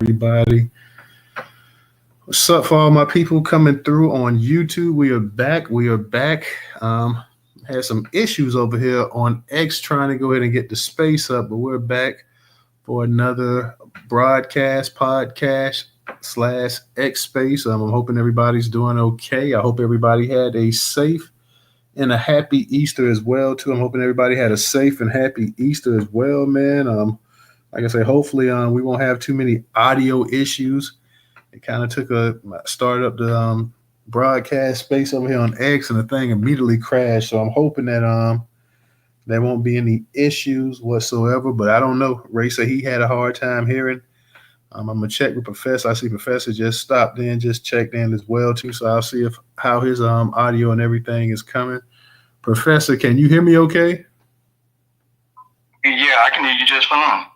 everybody? What's up for all my people coming through on YouTube? We are back. We are back. Had some issues over here on X trying to go ahead and get the space up, but we're back for another broadcast, podcast / X space. I'm hoping everybody's doing okay. I hope everybody had a safe and a happy Easter as well, too. I'm hoping everybody had a safe and happy Easter as well, man. Like I say, hopefully we won't have too many audio issues. It kind of started up the broadcast space over here on X, and the thing immediately crashed. So I'm hoping that there won't be any issues whatsoever. But I don't know. Ray said he had a hard time hearing. I'm gonna check with Professor. I see Professor just stopped in, just checked in as well too. So I'll see how his audio and everything is coming. Professor, can you hear me okay? Yeah, I can hear you just fine.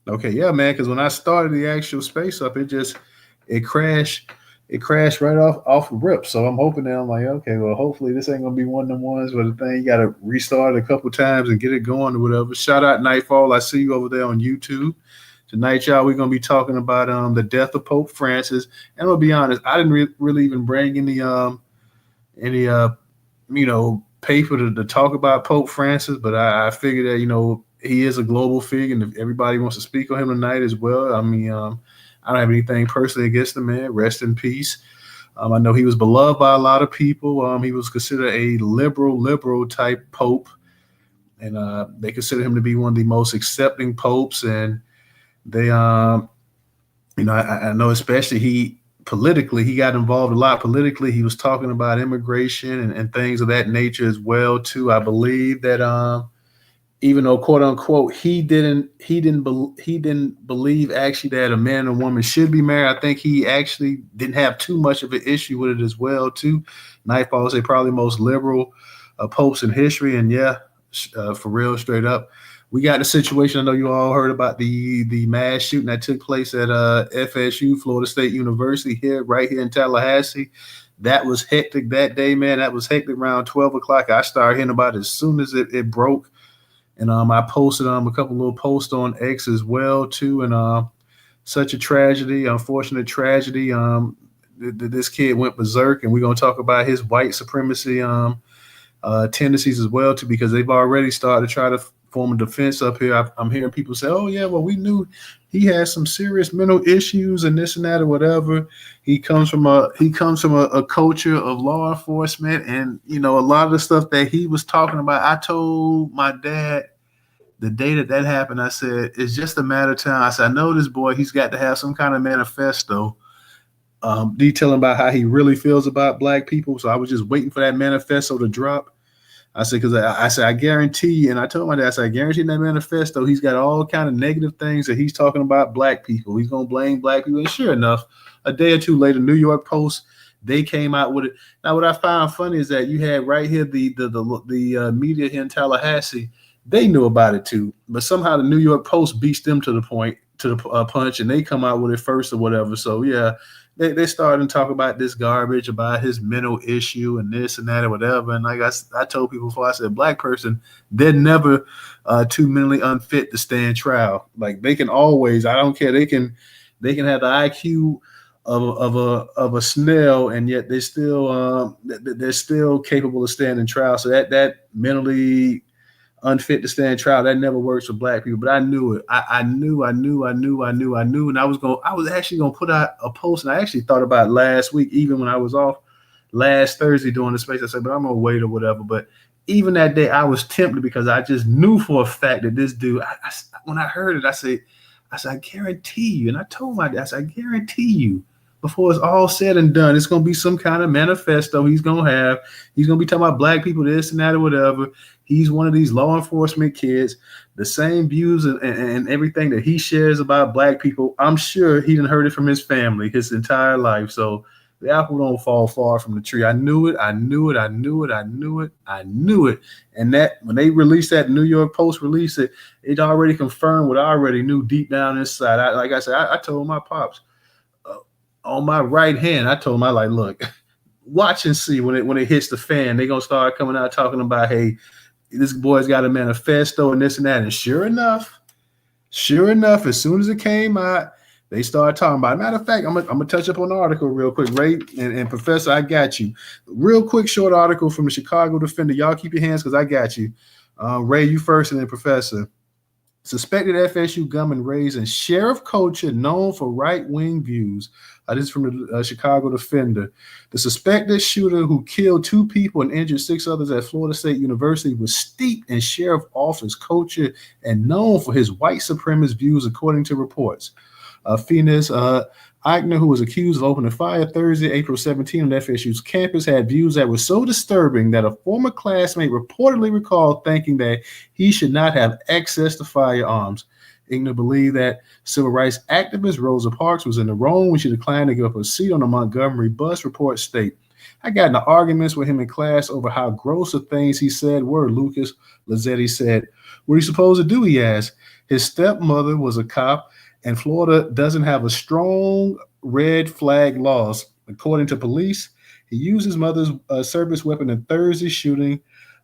Okay, yeah, man. Because when I started the actual space up, it crashed right off of rip. So I'm hoping that I'm like, okay, well, hopefully this ain't gonna be one of them ones where the thing you gotta restart it a couple times and get it going or whatever. Shout out Nightfall. I see you over there on YouTube. Tonight, y'all, we're gonna be talking about the death of Pope Francis. And I'm gonna be honest, I didn't really even bring any paper to talk about Pope Francis, but I figured that he is a global figure, and if everybody wants to speak on him tonight as well. I mean, I don't have anything personally against the man. Rest in peace. I know he was beloved by a lot of people. He was considered a liberal type pope, and they consider him to be one of the most accepting popes. And they, I know especially he got involved a lot politically. He was talking about immigration and things of that nature as well too. I believe that even though quote unquote he didn't believe actually that a man and a woman should be married, I think he actually didn't have too much of an issue with it as well too. Nightfall is probably most liberal popes in history, and for real, straight up. We got the situation. I know you all heard about the mass shooting that took place at FSU, Florida State University, right here in Tallahassee. That was hectic that day, man. That was hectic around 12 o'clock. I started hearing about it as soon as it broke. And I posted a couple little posts on X as well, too. And such a tragedy, unfortunate tragedy. This kid went berserk, and we're going to talk about his white supremacy tendencies as well, too, because they've already started to try to form a defense up here. I'm hearing people say, oh, yeah, well, we knew he had some serious mental issues and this and that or whatever. He comes from a culture of law enforcement, and, a lot of the stuff that he was talking about. I told my dad the day that happened, I said, it's just a matter of time. I said, I know this boy, he's got to have some kind of manifesto detailing about how he really feels about black people. So I was just waiting for that manifesto to drop. I said, because I said, I guarantee you, and I told my dad, I said, I guarantee in that manifesto, he's got all kind of negative things that he's talking about black people. He's going to blame black people. And sure enough, a day or two later, New York Post, they came out with it. Now, what I found funny is that you had right here the media here in Tallahassee. They knew about it too, but somehow the New York Post beats them to the punch, and they come out with it first or whatever. So yeah, they started to talk about this garbage, about his mental issue and this and that or whatever. And like I told people before, I said, black person, they're never too mentally unfit to stand trial. Like they can always, I don't care, they can have the IQ of a snail, and yet they're still capable of standing trial. So that mentally unfit to stand trial, that never works for black people. But I knew it. I knew, and I was actually gonna put out a post, and I actually thought about it last week, even when I was off last Thursday doing the space. I said, but I'm gonna wait or whatever. But even that day, I was tempted because I just knew for a fact that this dude. When I heard it, I said, I guarantee you, and I told my dad, I said, I guarantee you, before it's all said and done, it's going to be some kind of manifesto he's going to have. He's going to be talking about black people, this and that or whatever. He's one of these law enforcement kids, the same views and everything that he shares about black people. I'm sure he didn't heard it from his family his entire life. So the apple don't fall far from the tree. I knew it. And that when they released that, New York Post released it, it already confirmed what I already knew deep down inside. I told my pops, on my right hand, I told him, look, watch and see when it hits the fan. They're going to start coming out talking about, hey, this boy's got a manifesto and this and that. And sure enough, as soon as it came out, They started talking about it. Matter of fact, I'm gonna touch up on the article real quick, Ray and Professor. I got you. Real quick, short article from the Chicago Defender. Y'all keep your hands because I got you. Ray, you first, and then Professor. Suspected FSU gunman raised in sheriff culture known for right-wing views. This is from the Chicago Defender. The suspected shooter who killed 2 people and injured 6 others at Florida State University was steeped in sheriff office culture and known for his white supremacist views, according to reports. Phoenix Eichner, who was accused of opening fire Thursday, April 17 on FSU's campus, had views that were so disturbing that a former classmate reportedly recalled thinking that he should not have access to firearms. Eichner believed that civil rights activist Rosa Parks was in the wrong when she declined to give up a seat on the Montgomery bus, reports state. I got into arguments with him in class over how gross the things he said were, Lucas Lazzetti said. What are you supposed to do, he asked. His stepmother was a cop, and Florida doesn't have a strong red flag laws. According to police, he used his mother's service weapon in Thursday's shooting.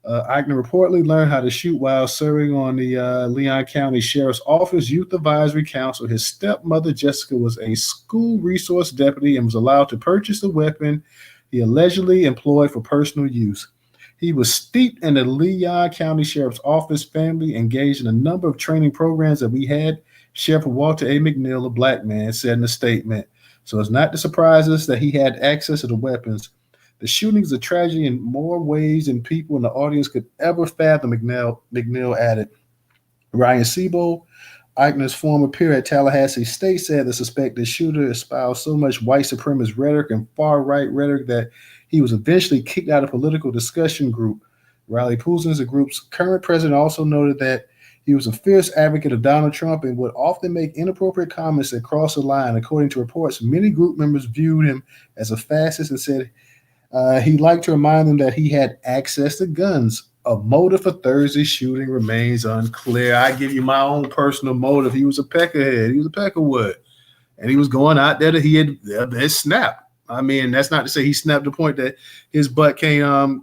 Eichner reportedly learned how to shoot while serving on the Leon County Sheriff's Office Youth Advisory Council. His stepmother, Jessica, was a school resource deputy and was allowed to purchase the weapon he allegedly employed for personal use. He was steeped in the Leon County Sheriff's Office family, engaged in a number of training programs that we had. Sheriff Walter A. McNeil, a black man, said in a statement. So it's not to surprise us that he had access to the weapons. The shooting is a tragedy in more ways than people in the audience could ever fathom, McNeil added. Ryan Sebo, Eichner's former peer at Tallahassee State, said the suspected shooter espoused so much white supremacist rhetoric and far-right rhetoric that he was eventually kicked out of a political discussion group. Riley Pouzins, the group's current president, also noted that he was a fierce advocate of Donald Trump and would often make inappropriate comments that crossed the line. According to reports, many group members viewed him as a fascist and said he'd like to remind them that he had access to guns. A motive for Thursday's shooting remains unclear. I give you my own personal motive. He was a peckerhead. He was a peckerwood. And he was going out there that he had snapped. I mean, that's not to say he snapped to the point that his butt can't,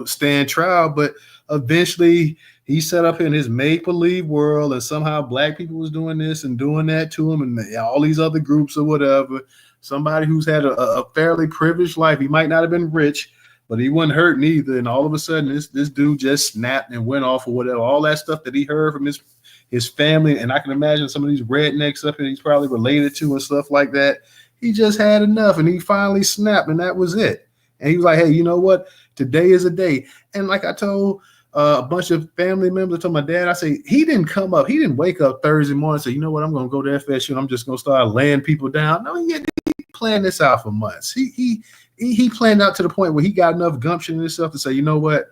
stand trial, but eventually he set up in his make-believe world, and somehow black people was doing this and doing that to him, and all these other groups or whatever. Somebody who's had a fairly privileged life. He might not have been rich, but he wasn't hurting either. And all of a sudden, this dude just snapped and went off or whatever. All that stuff that he heard from his family, and I can imagine some of these rednecks up here he's probably related to and stuff like that. He just had enough, and he finally snapped, and that was it. And he was like, hey, you know what? Today is a day. And like I told a bunch of family members, I told my dad, I say, he didn't come up. He didn't wake up Thursday morning and say, you know what? I'm going to go to FSU, and I'm just going to start laying people down. No, he planned this out for months. He planned out to the point where he got enough gumption in himself to say, you know what?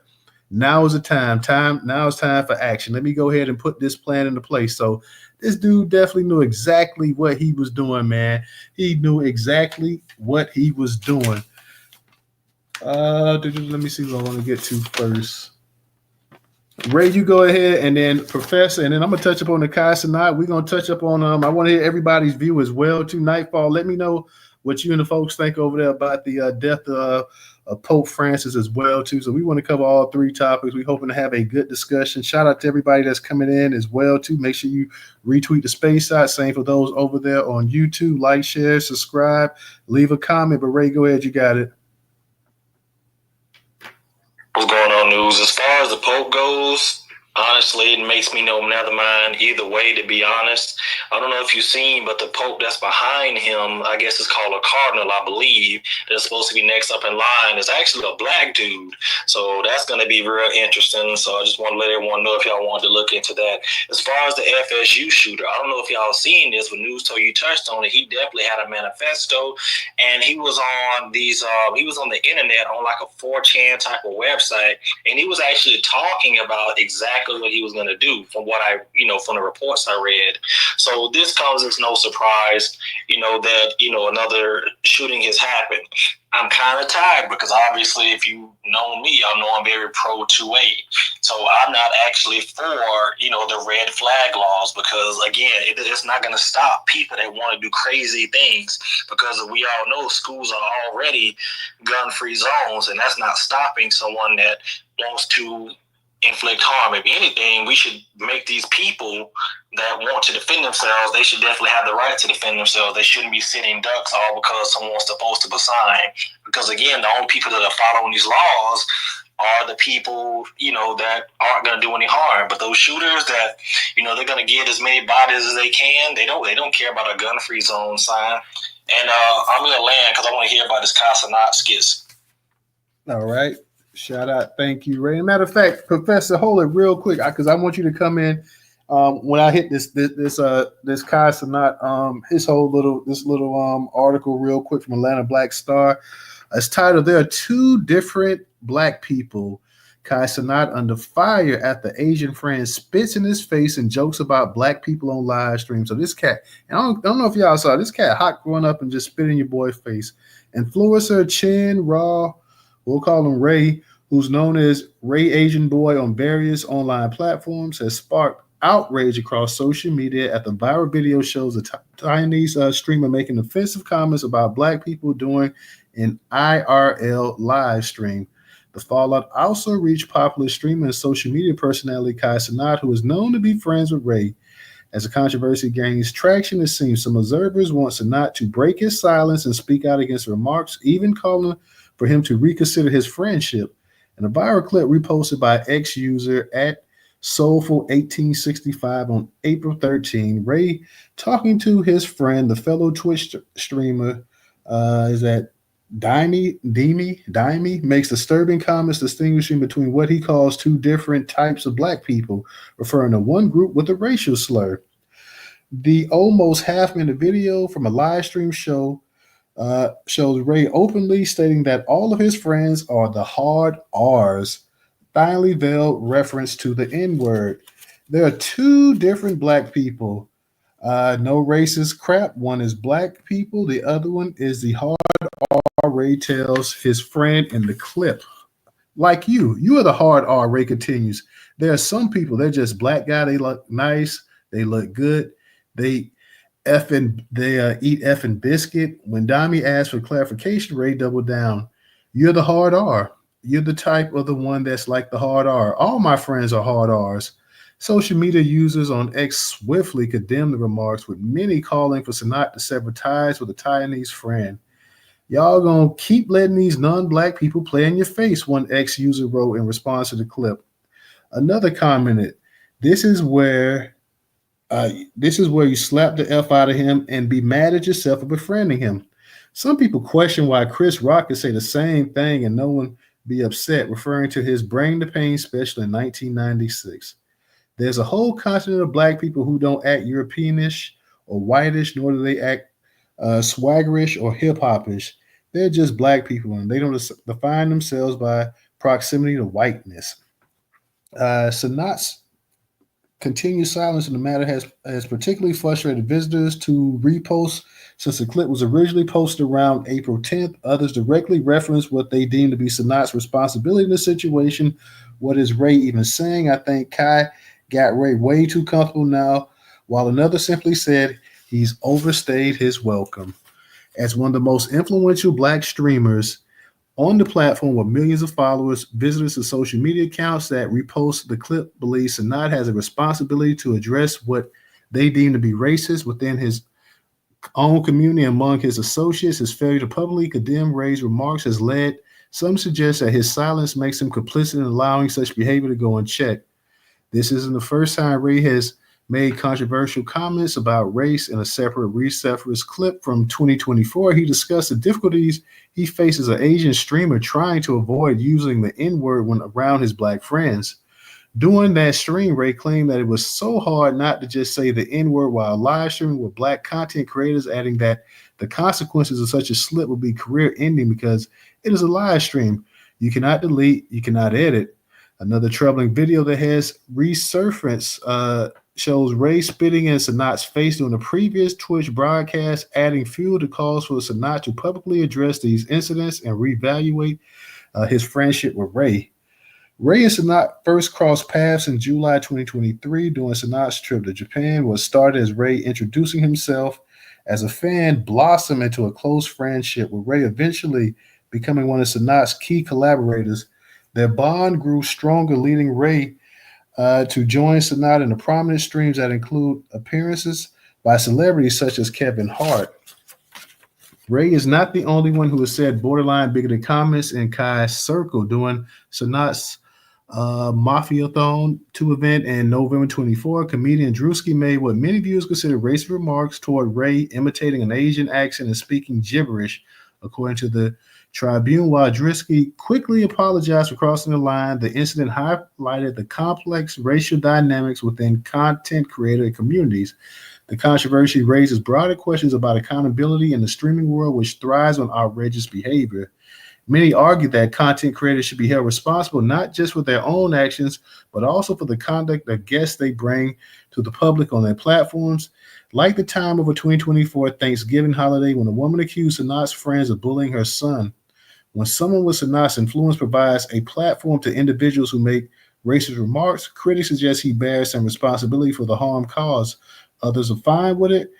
Now is the time. Now is time for action. Let me go ahead and put this plan into place. So this dude definitely knew exactly what he was doing, man. He knew exactly what he was doing. Let me see what I want to get to first. Ray, you go ahead, and then Professor, and then I'm going to touch up on the Cenat. We're going to touch up on, I want to hear everybody's view as well to Nightfall. Let me know what you and the folks think over there about the death of Pope Francis as well, too. So we want to cover all 3 topics. We're hoping to have a good discussion. Shout out to everybody that's coming in as well, too. Make sure you retweet the space out. Same for those over there on YouTube. Like, share, subscribe, leave a comment. But Ray, go ahead. You got it. What's going on, news? As far as the Pope goes, honestly, it makes me no never mind either way, to be honest. I don't know if you've seen, but the Pope that's behind him, I guess it's called a cardinal, I believe, that's supposed to be next up in line, is actually a black dude. So that's going to be real interesting. So I just want to let everyone know if y'all wanted to look into that. As far as the FSU shooter, I don't know if y'all seen this, but News told you touched on it. He definitely had a manifesto, and he was on he was on the internet on like a 4chan type of website, and he was actually talking about exactly what he was going to do from what I, from the reports I read. So this comes as no surprise, that, another shooting has happened. I'm kind of tired because obviously if you know me, I know I'm very pro 2A. So I'm not actually for, the red flag laws because, again, it's not going to stop people that want to do crazy things because we all know schools are already gun-free zones, and that's not stopping someone that wants to inflict harm. If anything, we should make these people that want to defend themselves, they should definitely have the right to defend themselves. They shouldn't be sitting ducks all because someone's supposed to sign. Because again, the only people that are following these laws are the people, that aren't going to do any harm. But those shooters that, they're going to get as many bodies as they can, they don't care about a gun-free zone sign. And I'm going to land because I want to hear about this Cenat skits. All right. Shout out. Thank you, Ray. Matter of fact, Professor, hold it real quick because I want you to come in when I hit this Kai Cenat, his whole little article real quick from Atlanta Black Star. It's titled, "There are two different black people. Kai Cenat under fire after Asian friend spits in his face and jokes about black people on live stream." So this cat, and I don't know if y'all saw this cat hot growing up and just spit in your boy's face. Influencer Chin Raw, we'll call him Ray, who's known as Ray Asian Boy on various online platforms, has sparked outrage across social media after viral video shows a Chinese streamer making offensive comments about black people during an IRL live stream. The fallout also reached popular streamer and social media personality Kai Cenat, who is known to be friends with Ray. As the controversy gains traction, it seems some observers want Cenat to break his silence and speak out against remarks, even calling for him to reconsider his friendship. In a viral clip reposted by ex-user at Soulful1865 on April 13, Ray talking to his friend, the fellow Twitch streamer, is that Dimey makes disturbing comments distinguishing between what he calls two different types of black people, referring to one group with a racial slur. The almost half-minute video from a live stream show shows Ray openly stating that all of his friends are the hard R's, finely veiled reference to the N-word. There are two different black people. No racist crap. One is black people. The other one is the hard R. Ray tells his friend in the clip. Like you are the hard R. Ray continues. There are some people, they're just black guy. They look nice. They look good. They eat effing biscuit. When Dami asked for clarification, Ray doubled down. You're the hard R. You're the type of the one that's like the hard R. All my friends are hard R's. Social media users on X swiftly condemned the remarks, with many calling for Cenat to sever ties with a Chinese friend. Y'all gonna keep letting these non-black people play in your face, one X user wrote in response to the clip. Another commented, this is where you slap the F out of him and be mad at yourself for befriending him. Some people question why Chris Rock could say the same thing and no one be upset, referring to his Bring the Pain special in 1996. There's a whole continent of black people who don't act Europeanish or whitish, nor do they act swaggerish or hip-hopish. They're just black people, and they don't define themselves by proximity to whiteness. Cenat's continued silence in the matter has particularly frustrated visitors to reposts since the clip was originally posted around April 10th. Others directly referenced what they deem to be Cenat's responsibility in the situation. What is Ray even saying? I think Kai got Ray way too comfortable now, while another simply said he's overstayed his welcome. As one of the most influential black streamers on the platform with millions of followers, visitors to social media accounts that repost the clip believe Cenat has a responsibility to address what they deem to be racist within his own community among his associates. His failure to publicly condemn Ray's remarks has led some to suggest that his silence makes him complicit in allowing such behavior to go unchecked. This isn't the first time Ray has made controversial comments about race. In a separate resurfaced clip from 2024, he discussed the difficulties he faces as an Asian streamer trying to avoid using the N-word when around his black friends. During that stream, Ray claimed that it was so hard not to just say the N-word while live streaming with black content creators, adding that the consequences of such a slip would be career-ending because it is a live stream. You cannot delete, you cannot edit. Another troubling video that has resurfaced shows Ray spitting in Cenat's face during a previous Twitch broadcast, adding fuel to calls for Cenat to publicly address these incidents and reevaluate his friendship with Ray. Ray and Cenat first crossed paths in July 2023 during Cenat's trip to Japan, what started as Ray introducing himself as a fan blossomed into a close friendship, with Ray eventually becoming one of Cenat's key collaborators. Their bond grew stronger, leading Ray to join Cenat in the prominent streams that include appearances by celebrities such as Kevin Hart. Ray is not the only one who has said borderline bigoted comments in Kai's circle during Cenat's Mafiathon 2 event in November 24. Comedian Drewski made what many viewers consider racist remarks toward Ray, imitating an Asian accent and speaking gibberish, according to the Tribune. While Drewski quickly apologized for crossing the line, the incident highlighted the complex racial dynamics within content creator communities. The controversy raises broader questions about accountability in the streaming world, which thrives on outrageous behavior. Many argue that content creators should be held responsible not just for their own actions, but also for the conduct of guests they bring to the public on their platforms. Like the time of a 2024 Thanksgiving holiday when a woman accused Cenat's friends of bullying her son. When someone with Cenat's influence provides a platform to individuals who make racist remarks, critics suggest he bears some responsibility for the harm caused. Others are fine with it,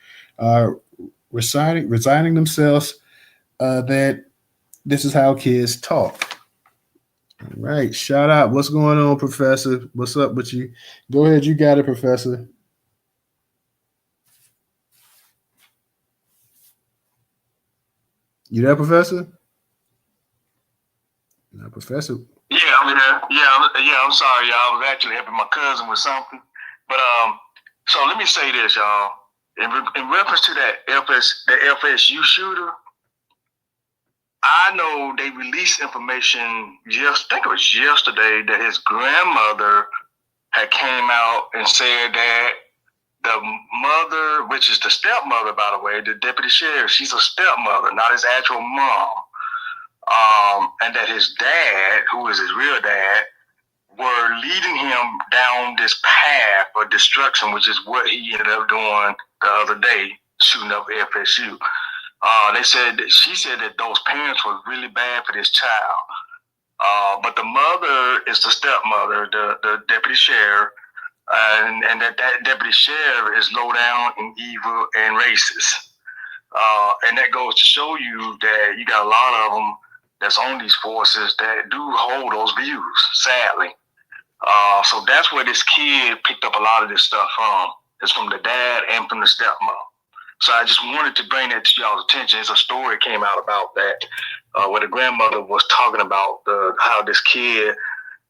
resigning themselves that this is how kids talk. All right, shout out. What's going on, Professor? What's up with you? Go ahead, you got it, Professor. You there, Professor? No, Professor. Yeah, I'm here. Yeah, I'm sorry, y'all. I was actually helping my cousin with something. But so let me say this, y'all. In reference to the FSU shooter, I know they released information. I think it was yesterday that his grandmother had came out and said that the mother, which is the stepmother, by the way, the deputy sheriff, she's a stepmother, not his actual mom. And that his dad, who is his real dad, were leading him down this path of destruction, which is what he ended up doing the other day, shooting up FSU. She said that those parents were really bad for this child. But the mother is the stepmother, the deputy sheriff, and that deputy sheriff is low down and evil and racist. And that goes to show you that you got a lot of them that's on these forces that do hold those views, sadly. So that's where this kid picked up a lot of this stuff from. It's from the dad and from the stepmom. So I just wanted to bring that to y'all's attention. It's a story came out about that, where the grandmother was talking about how this kid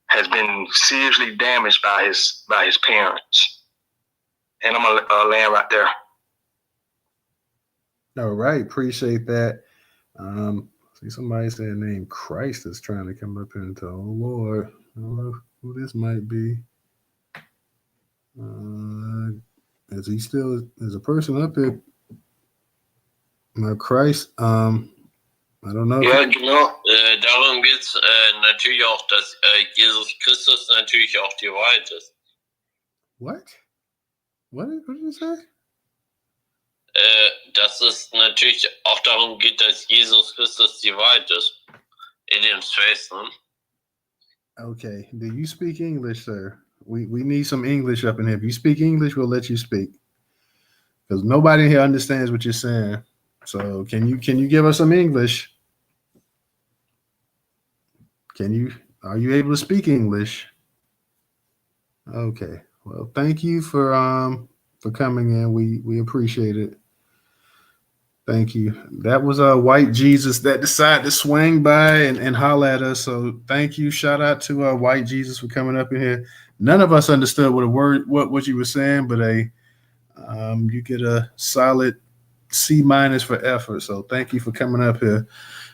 has been seriously damaged by his parents. And I'm gonna land right there. All right, appreciate that. See, somebody said name Christ is trying to come up into. Oh Lord, I don't know who this might be. Is he still is a person up here? Christ. I don't know. Ja, genau. Darum geht es natürlich auch, dass Jesus Christus natürlich auch die Wahrheit ist. What? What did you say? Dass es natürlich auch darum geht, dass Jesus Christus die Wahrheit ist. In dem Space, ne? Okay. Do you speak English, sir? We need some English up in here. If you speak English, we'll let you speak. Because nobody here understands what you're saying. So can you give us some English? Are you able to speak English? Okay. Well, thank you for coming in. We appreciate it. Thank you. That was White Jesus that decided to swing by and holler at us. So thank you. Shout out to White Jesus for coming up in here. None of us understood what you were saying, but you get a solid C- for effort. So thank you for coming up here.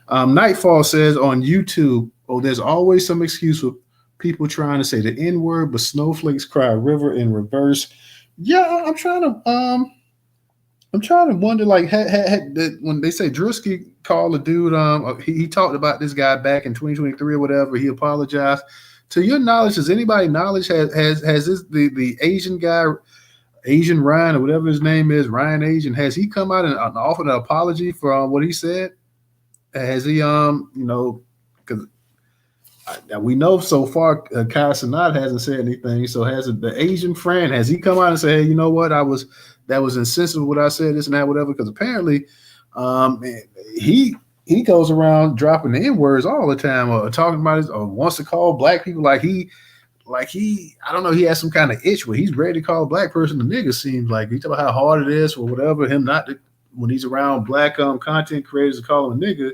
Nightfall says on YouTube, there's always some excuse for people trying to say the N-word, but snowflakes cry river in reverse. Yeah, I'm trying to wonder, like, when they say Drewski called a dude, he talked about this guy back in 2023 or whatever. He apologized. To your knowledge, does anybody knowledge has this the Asian guy, Asian Ryan or whatever his name is, Ryan Asian, has he come out and offered an apology for what he said? Has he because we know so far Kai Cenat hasn't said anything. So has the Asian friend, has he come out and said, hey, you know what, that was insensitive what I said, this and that, whatever? Because apparently he he goes around dropping the N words all the time, or talking about his, or wants to call black people like he, I don't know, he has some kind of itch where he's ready to call a black person a nigga. Seems like he talk about how hard it is or whatever him not to, when he's around black content creators to call him a nigga.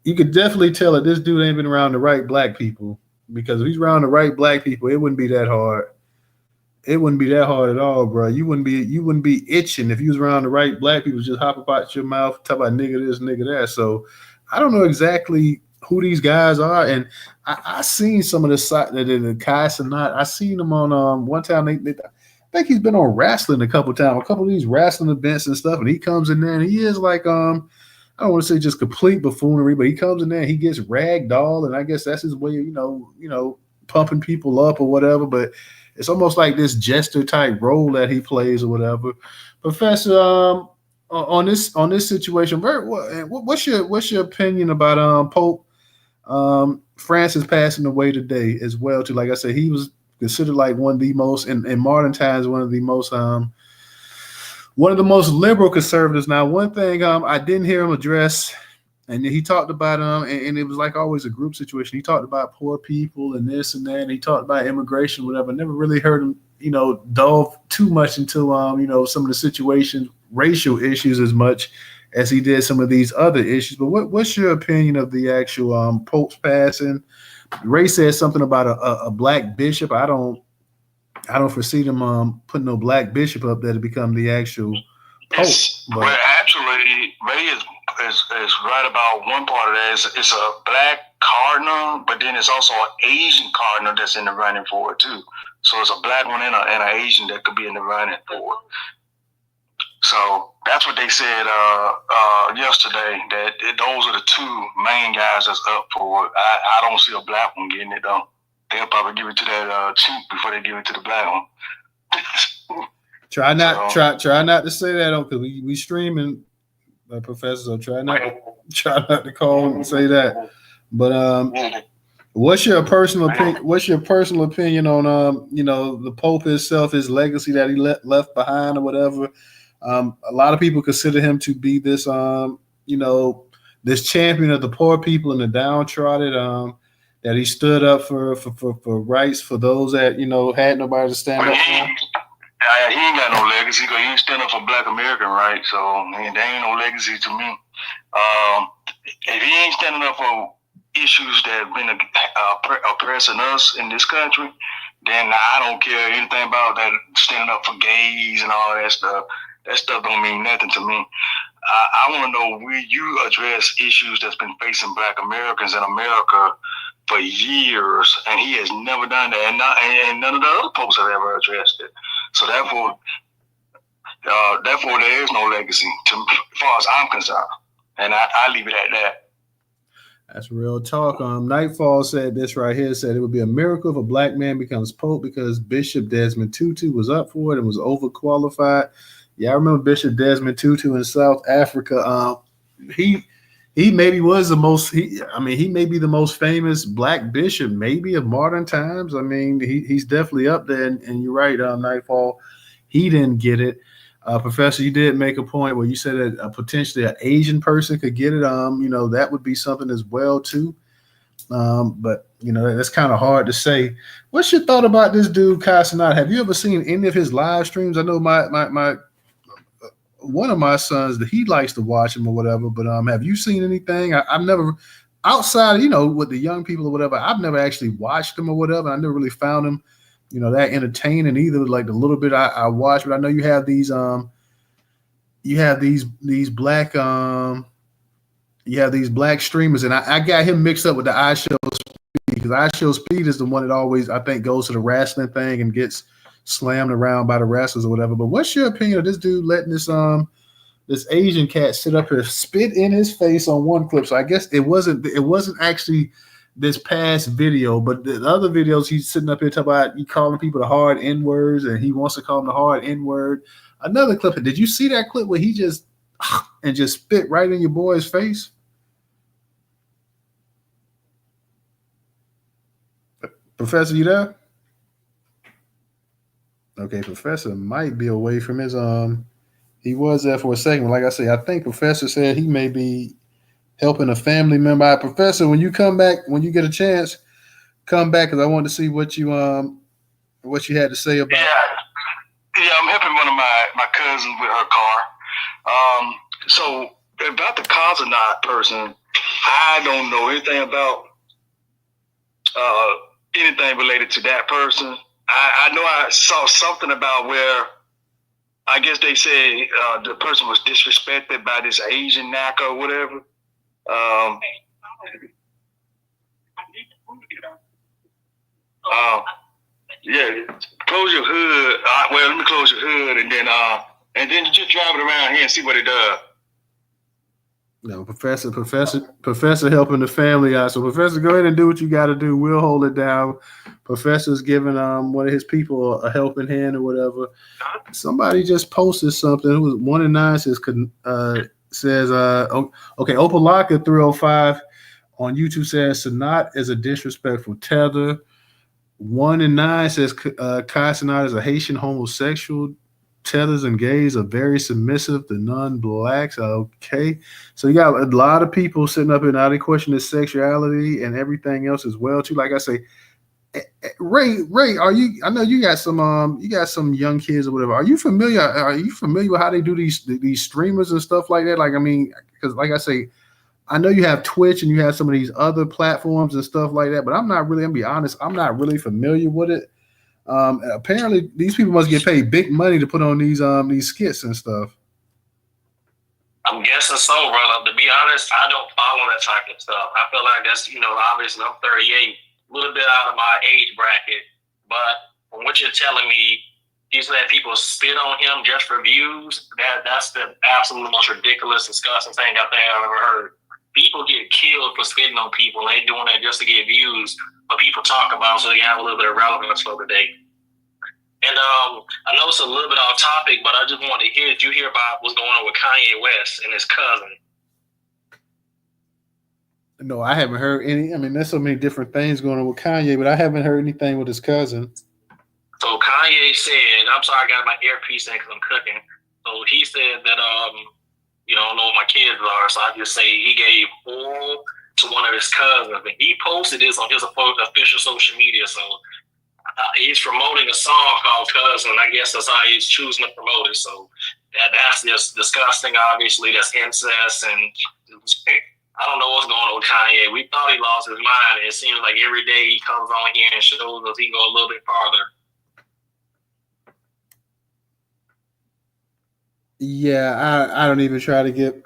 You could definitely tell that this dude ain't been around the right black people, because if he's around the right black people, it wouldn't be that hard. It wouldn't be that hard at all, bro. You wouldn't be itching if you was around the right black people. Just hop about your mouth, talk about nigga this, nigga that. So I don't know exactly who these guys are, and I seen some of the site that the Kai Cenat. I seen them on one time. I think he's been on wrestling a couple times, a couple of these wrestling events and stuff, and he comes in there and he is like I don't want to say just complete buffoonery, but he comes in there and he gets ragdoll, and I guess that's his way of pumping people up or whatever. But it's almost like this jester type role that he plays or whatever. Professor, on this situation, what's your opinion about Pope Francis passing away today as well? Too, like I said, he was considered like one of the most in modern times one of the most liberal conservatives. Now, one thing I didn't hear him address, and he talked about and it was like always a group situation. He talked about poor people and this and that, and he talked about immigration, whatever. Never really heard him, delve too much into some of the situations, racial issues, as much as he did some of these other issues. But what's your opinion of the actual Pope's passing? Ray said something about a black bishop. I don't foresee them putting no black bishop up there to become the actual Pope. Well, actually, Ray is right about one part of that. It's a black cardinal, but then it's also an Asian cardinal that's in the running for it too. So it's a black one and an Asian that could be in the running for it. So that's what they said yesterday, that those are the two main guys that's up for it. I don't see a black one getting it though. They'll probably give it to that cheap before they give it to the black one. Try not to say that, because we streaming, Professor. So try not to call and say that. But what's your personal opinion? What's your personal opinion on the Pope himself, his legacy that he left behind or whatever? A lot of people consider him to be this this champion of the poor people and the downtrodden. That he stood up for rights for those that had nobody to stand up for. He ain't got no legacy because he ain't stand up for Black American rights. So there ain't no legacy to me. If he ain't standing up for issues that have been oppressing us in this country, then I don't care anything about that. Standing up for gays and all that stuff. That stuff don't mean nothing to me. I want to know, will you address issues that's been facing Black Americans in America for years, and he has never done that, and none of the other popes have ever addressed it. So therefore, there is no legacy, as far as I'm concerned, and I leave it at that. That's real talk. Nightfall said this right here. Said it would be a miracle if a black man becomes pope because Bishop Desmond Tutu was up for it and was overqualified. Yeah, I remember Bishop Desmond Tutu in South Africa. He maybe was the most. He may be the most famous black bishop, maybe of modern times. I mean, he's definitely up there. And you're right, Nightfall. He didn't get it. Professor, you did make a point where you said that potentially an Asian person could get it. That would be something as well too. But that's kind of hard to say. What's your thought about this dude, Kai Cenat? Have you ever seen any of his live streams? I know my one of my sons that he likes to watch him or whatever, but have you seen anything? I've never, outside with the young people or whatever, I've never actually watched him or whatever. I never really found him that entertaining either. Like the little bit I watched, but I know you have these black streamers, and I got him mixed up with the iShow Speed, because iShow Speed is the one that always, I think, goes to the wrestling thing and gets slammed around by the wrestlers or whatever. But what's your opinion of this dude letting this Asian cat sit up here, spit in his face on one clip? So I guess it wasn't actually this past video, but the other videos he's sitting up here talking about he calling people the hard N-words, and he wants to call them the hard N-word. Another clip. Did you see that clip where he just spit right in your boy's face? Professor, you there? Okay, Professor might be away from his he was there for a second. Like I say, I think Professor said he may be helping a family member. Professor, when you come back, when you get a chance, come back because I want to see what you had to say about. Yeah, I'm helping one of my cousins with her car. So about the Cenat person, I don't know anything about anything related to that person. I know I saw something about where I guess they say the person was disrespected by this Asian knacker or whatever. Yeah, close your hood. Well, let me close your hood, and then you just drive it around here and see what it does. No, Professor helping the family out. So, Professor, go ahead and do what you got to do. We'll hold it down. Professor's giving one of his people a helping hand or whatever. Somebody just posted something. It was 1 and 9 says okay, Opalaka 305 on YouTube says Cenat is a disrespectful tether. 1 and 9 says Kai Cenat is a Haitian homosexual. Tethers and gays are very submissive to non-blacks. Okay. So you got a lot of people sitting up here now. They question his sexuality and everything else as well, too. Like I say, Ray, are you? I know you got some young kids or whatever. Are you familiar with how they do these streamers and stuff like that? Like, I mean, because like I say, I know you have Twitch and you have some of these other platforms and stuff like that, but I'm not really, I'm gonna be honest, I'm not really familiar with it. Apparently these people must get paid big money to put on these skits and stuff. I'm guessing so, brother. To be honest, I don't follow that type of stuff. I feel like that's, obviously I'm 38, a little bit out of my age bracket, but from what you're telling me, he's letting people spit on him just for views. That's the absolute most ridiculous, disgusting thing I think I've ever heard. People get killed for spitting on people, and they're doing that just to get views for people talk about, so they have a little bit of relevance for the day. And I know it's a little bit off topic, but I just wanted to hear, did you hear about what's going on with Kanye West and his cousin? No, I haven't heard any. I mean, there's so many different things going on with Kanye, but I haven't heard anything with his cousin. So Kanye said, I'm sorry, I got my earpiece in because I'm cooking. So he said that, I don't know what my kids are, so I just say he gave oral to one of his cousins. And he posted this on his official social media. So he's promoting a song called Cousin. I guess that's how he's choosing to promote it. So that's just disgusting, obviously. That's incest. And I don't know what's going on with Kanye. We thought he lost his mind. And it seems like every day he comes on here and shows us he can go a little bit farther. Yeah, I don't even try to give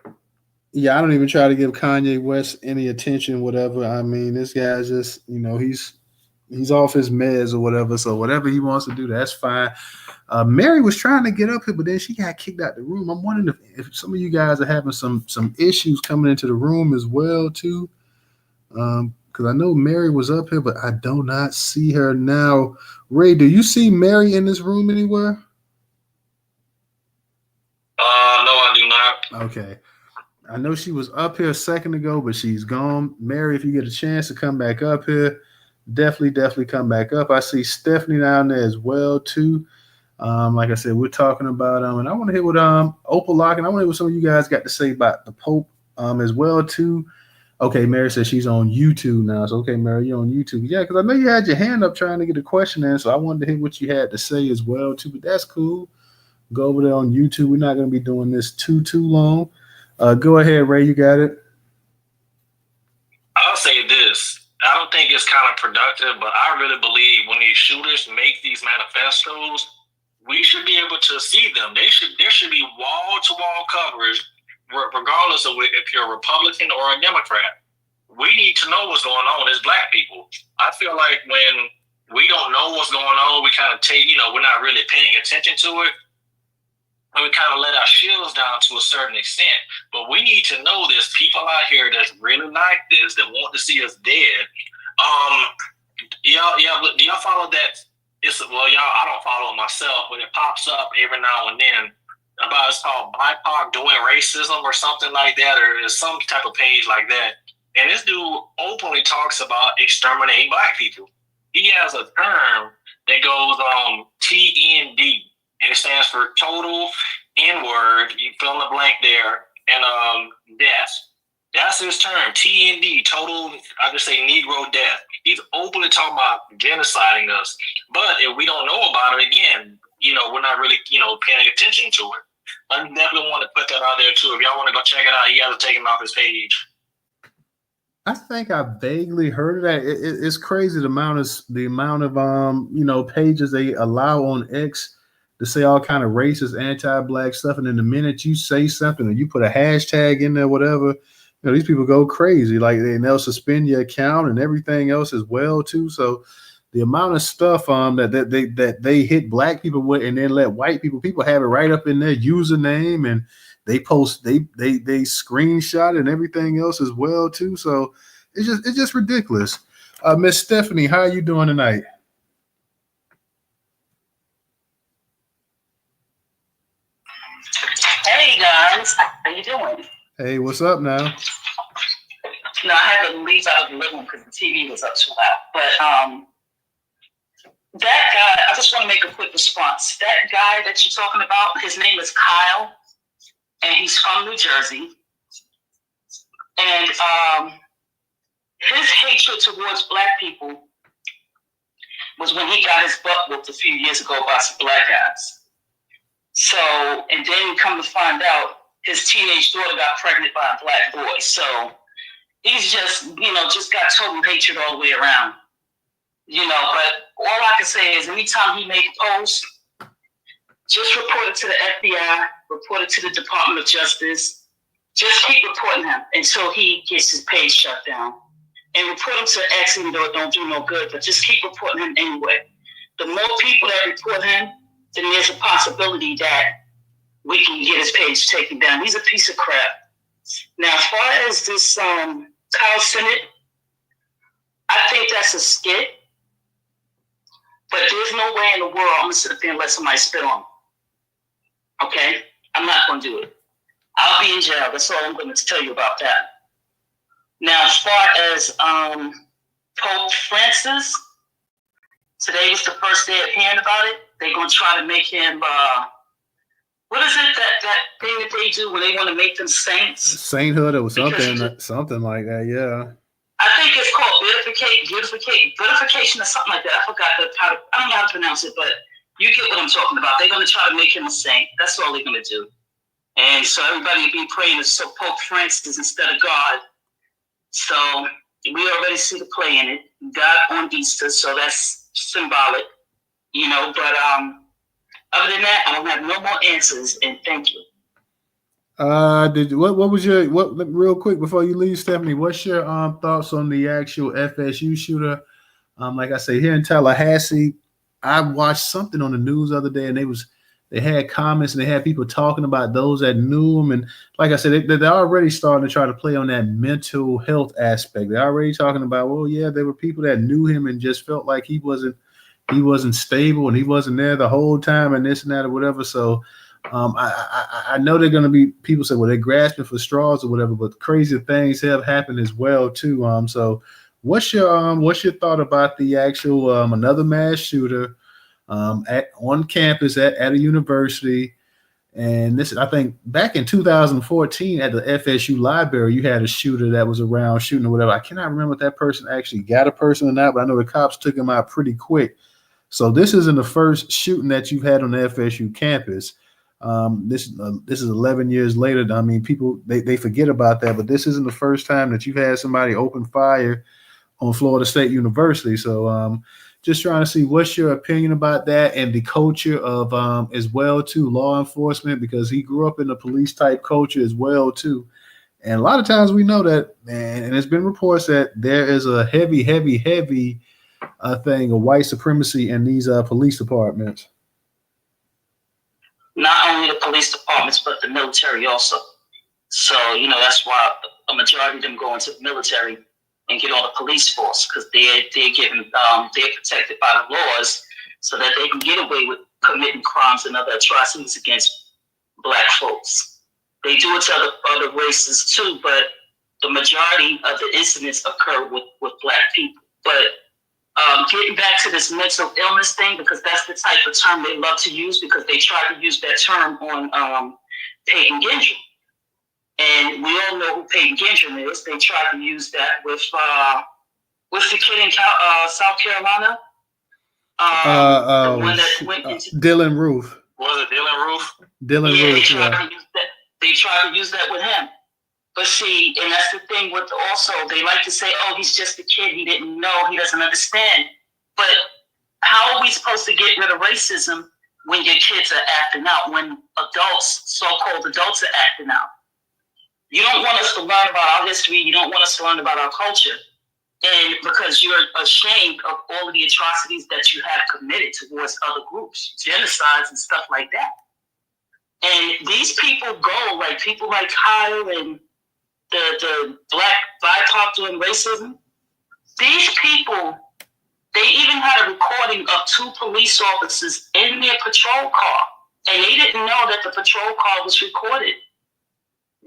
Kanye West any attention, whatever. I mean, this guy's just, he's off his meds or whatever. So whatever he wants to do, that's fine. Mary was trying to get up here, but then she got kicked out the room. I'm wondering if some of you guys are having some issues coming into the room as well, too. Because I know Mary was up here, but I do not see her now. Ray, do you see Mary in this room anywhere? No, I do not. Okay. I know she was up here a second ago, but she's gone. Mary, if you get a chance to come back up here, definitely come back up. I see Stephanie down there as well, too. Like I said, we're talking about and I want to hear what Opal Lock, and I want to hear what some of you guys got to say about the Pope as well, too. Okay, Mary says she's on YouTube now. So, okay, Mary, you're on YouTube. Yeah, because I know you had your hand up trying to get a question in, so I wanted to hear what you had to say as well, too. But that's cool. Go over there on YouTube. We're not going to be doing this too long. Go ahead, Ray. You got it. I'll say this. I don't think it's kind of productive, but I really believe when these shooters make these manifestos, we should be able to see them. There should be wall-to-wall coverage, regardless of if you're a Republican or a Democrat. We need to know what's going on as Black people. I feel like when we don't know what's going on, we kind of we're not really paying attention to it. And we kind of let our shields down to a certain extent. But we need to know there's people out here that's really like this, that want to see us dead. Do y'all follow that? I don't follow it myself, but it pops up every now and then about, it's called BIPOC doing racism or something like that, or there's some type of page like that. And this dude openly talks about exterminating Black people. He has a term that goes TND. And it stands for total N-word, you fill in the blank there, and death. That's master his term, TND, total, I just say Negro death. He's openly talking about genociding us. But if we don't know about it, again, we're not really, paying attention to it. I definitely want to put that out there too. If y'all want to go check it out, he hasn't taken off his page. I think I vaguely heard of that. It's crazy the amount of pages they allow on X to say all kind of racist, anti-black stuff, and then the minute you say something or you put a hashtag in there, whatever, these people go crazy. Like they'll suspend your account and everything else as well too. So the amount of stuff that they hit black people with, and then let white people have it right up in their username, and they post they screenshot and everything else as well too. So it's just ridiculous. Miss Stephanie, how are you doing tonight? Hey guys, how you doing? Hey, what's up now? I had to leave out of the living room because the TV was up too loud. But that guy, I just want to make a quick response. That guy that you're talking about, his name is Kyle, and he's from New Jersey. And his hatred towards black people was when he got his butt whooped a few years ago by some black guys. So, and then come to find out, his teenage daughter got pregnant by a black boy. So he's just, just got total hatred all the way around. But all I can say is anytime he makes a post, just report it to the FBI, report it to the Department of Justice. Just keep reporting him until he gets his page shut down. And report him to X, even though it don't do no good, but just keep reporting him anyway. The more people that report him, then there's a possibility that we can get his page taken down. He's a piece of crap. Now, as far as this Kyle Cenat, I think that's a skit. But there's no way in the world I'm going to sit up there and let somebody spit on me. Okay? I'm not going to do it. I'll be in jail. That's all I'm going to tell you about that. Now, as far as Pope Francis, today was the first day of hearing about it. They're going to try to make him, what is it, that thing that they do when they want to make them saints? Sainthood or something like that, yeah. I think it's called beautification or something like that. I forgot I don't know how to pronounce it, but you get what I'm talking about. They're going to try to make him a saint. That's all they're going to do. And so everybody will be praying to Pope Francis instead of God. So we already see the play in it. God on Easter, so that's symbolic, But other than that, I don't have no more answers, and thank you. What was your real quick before you leave, Stephanie? What's your thoughts on the actual FSU shooter? Like I say, here in Tallahassee, I watched something on the news the other day, and they had comments and they had people talking about those that knew him, and like I said, they're already starting to try to play on that mental health aspect. They're already talking about, well, yeah, there were people that knew him and just felt like he wasn't stable and he wasn't there the whole time and this and that or whatever. So. I know they're going to be people say, well, they're grasping for straws or whatever, but crazy things have happened as well too. So what's your thought about the actual another mass shooter on campus at a university? And this, I think back in 2014 at the FSU library, you had a shooter that was around shooting or whatever. I cannot remember if that person actually got a person or not, but I know the cops took him out pretty quick. So this isn't the first shooting that you've had on the FSU campus. This is 11 years later. I mean, people they forget about that, but this isn't the first time that you've had somebody open fire on Florida State University. So just trying to see what's your opinion about that and the culture of as well too law enforcement, because he grew up in a police type culture as well too. And a lot of times we know that, and it's been reports that there is a heavy thing of white supremacy in these police departments. Not only the police departments, but the military also. So, that's why a majority of them go into the military and get all the police force, because they're protected by the laws so that they can get away with committing crimes and other atrocities against black folks. They do it to other races too, but the majority of the incidents occur with black people. But getting back to this mental illness thing, because that's the type of term they love to use, because they tried to use that term on Peyton Gendry. And we all know who Peyton Gendron is. They tried to use that with the kid in South Carolina. The one that went into Dylan Roof. Was it Dylan Roof? Dylan Roof, They tried to use that with him. But see, and that's the thing with also, they like to say, oh, he's just a kid. He didn't know. He doesn't understand. But how are we supposed to get rid of racism when your kids are acting out, when adults, so-called adults, are acting out? You don't want us to learn about our history. You don't want us to learn about our culture. And because you're ashamed of all of the atrocities that you have committed towards other groups, genocides and stuff like that. And these people go, like people like Kyle and the black BIPOC doing racism. These people, they even had a recording of 2 police officers in their patrol car, and they didn't know that the patrol car was recorded.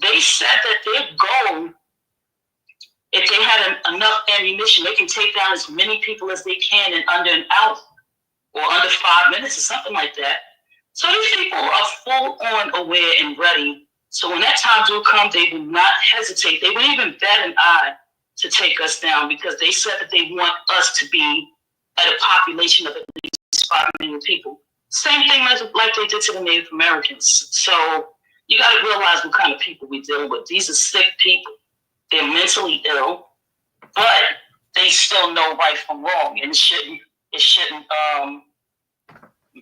They said that their goal, if they had enough ammunition, they can take down as many people as they can in under an hour or under 5 minutes or something like that. So these people are full on aware and ready. So when that time do come, they will not hesitate. They won't even bat an eye to take us down, because they said that they want us to be at a population of at least 5 million people. Same thing like they did to the Native Americans. So you got to realize what kind of people we're dealing with. These are sick people. They're mentally ill, but they still know right from wrong, and it shouldn't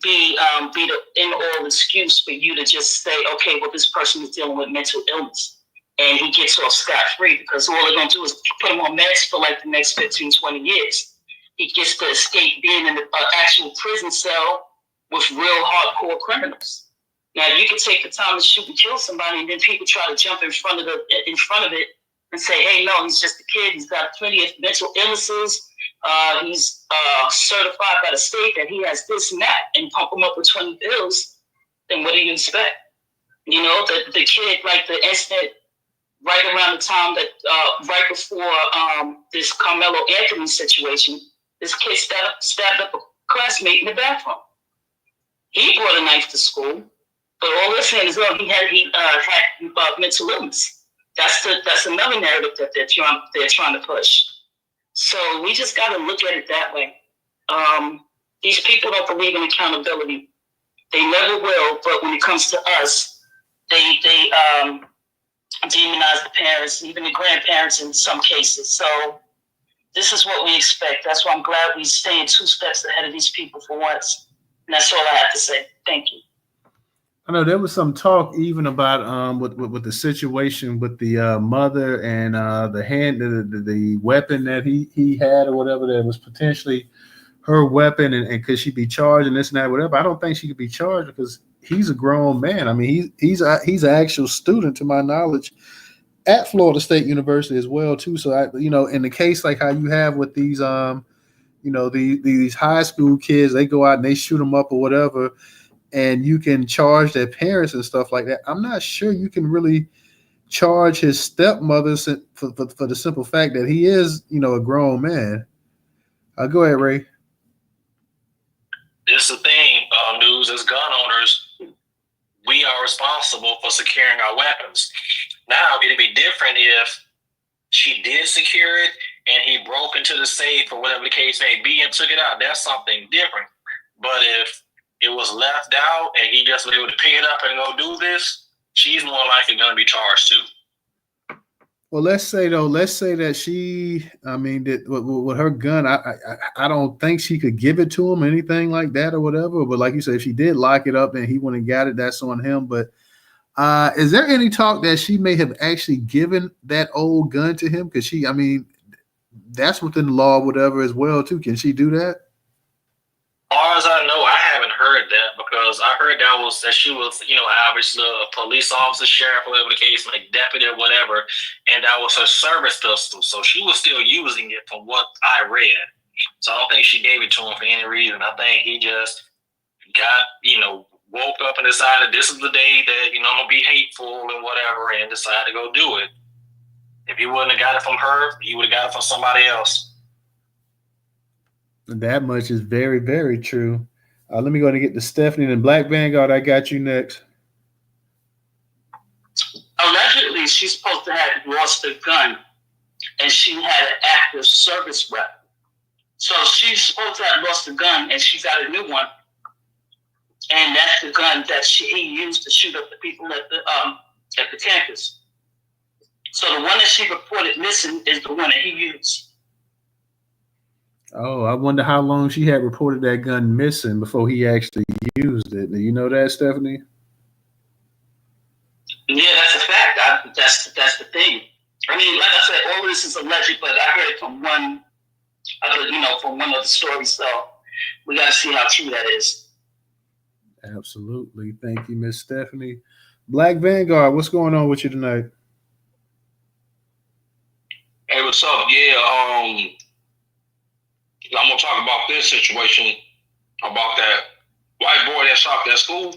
be the end all excuse for you to just say, okay, well, this person is dealing with mental illness and he gets off scot-free, because all they're going to do is put him on meds for like the next 15, 20 years. He gets to escape being in an actual prison cell with real hardcore criminals. Now, you can take the time to shoot and kill somebody, and then people try to jump in front of it and say, hey, no, he's just a kid. He's got plenty of mental illnesses. He's certified by the state that he has this and that, and pump him up with 20 pills. Then what do you expect? You know, the kid, like the incident right around the time that, right before this Carmelo Anthony situation, this kid stabbed up a classmate in the bathroom. He brought a knife to school, but all they're saying is, well, he had mental illness. That's another narrative that they're trying to push. So we just got to look at it that way. These people don't believe in accountability. They never will. But when it comes to us, they demonize the parents, even the grandparents in some cases. So this is what we expect. That's why I'm glad we stay 2 steps ahead of these people for once. And that's all I have to say. Thank you. I know there was some talk even about with the situation with the mother and the weapon that he had or whatever, that was potentially her weapon, and could she be charged and this and that, whatever. I don't think she could be charged because he's a grown man. I mean, he's an actual student, to my knowledge, at Florida State University as well too. So in the case like how you have with these these high school kids, they go out and they shoot them up or whatever, and you can charge their parents and stuff like that. I'm not sure you can really charge his stepmother for the simple fact that he is, a grown man. Go ahead, Ray. This is the thing, news, as gun owners, we are responsible for securing our weapons. Now, it'd be different if she did secure it and he broke into the safe or whatever the case may be and took it out. That's something different. But if it was left out and he just was able to pick it up and go do this, she's more likely going to be charged too. Well, let's say that she, that with her gun, I don't think she could give it to him, anything like that or whatever. But like you said, if she did lock it up and he went and got it, that's on him. But is there any talk that she may have actually given that old gun to him? Because that's within the law or whatever as well too. Can she do that? As far as I know, I haven't heard that, because I heard that she was, obviously a police officer, sheriff, whatever the case, like deputy or whatever, and that was her service pistol. So she was still using it from what I read. So I don't think she gave it to him for any reason. I think he just got, woke up and decided this is the day that, I'm going to be hateful and whatever, and decided to go do it. If he wouldn't have got it from her, he would have got it from somebody else. That much is very, very true. Let me go ahead and get to Stephanie and Black Vanguard. I got you next. Allegedly, she's supposed to have lost her gun, and she had an active service rep. So she's supposed to have lost the gun, and she's got a new one, and that's the gun that he used to shoot up the people at the campus. So the one that she reported missing is the one that he used. Oh, I wonder how long she had reported that gun missing before he actually used it. Do you know that, Stephanie? Yeah, that's a fact. That's the thing. I mean, like I said, all of this is alleged, but I heard it from one of the stories. So we got to see how true that is. Absolutely. Thank you, Miss Stephanie. Black Vanguard, what's going on with you tonight? Hey, what's up? Yeah, I'm gonna talk about this situation about that white boy that shot that school.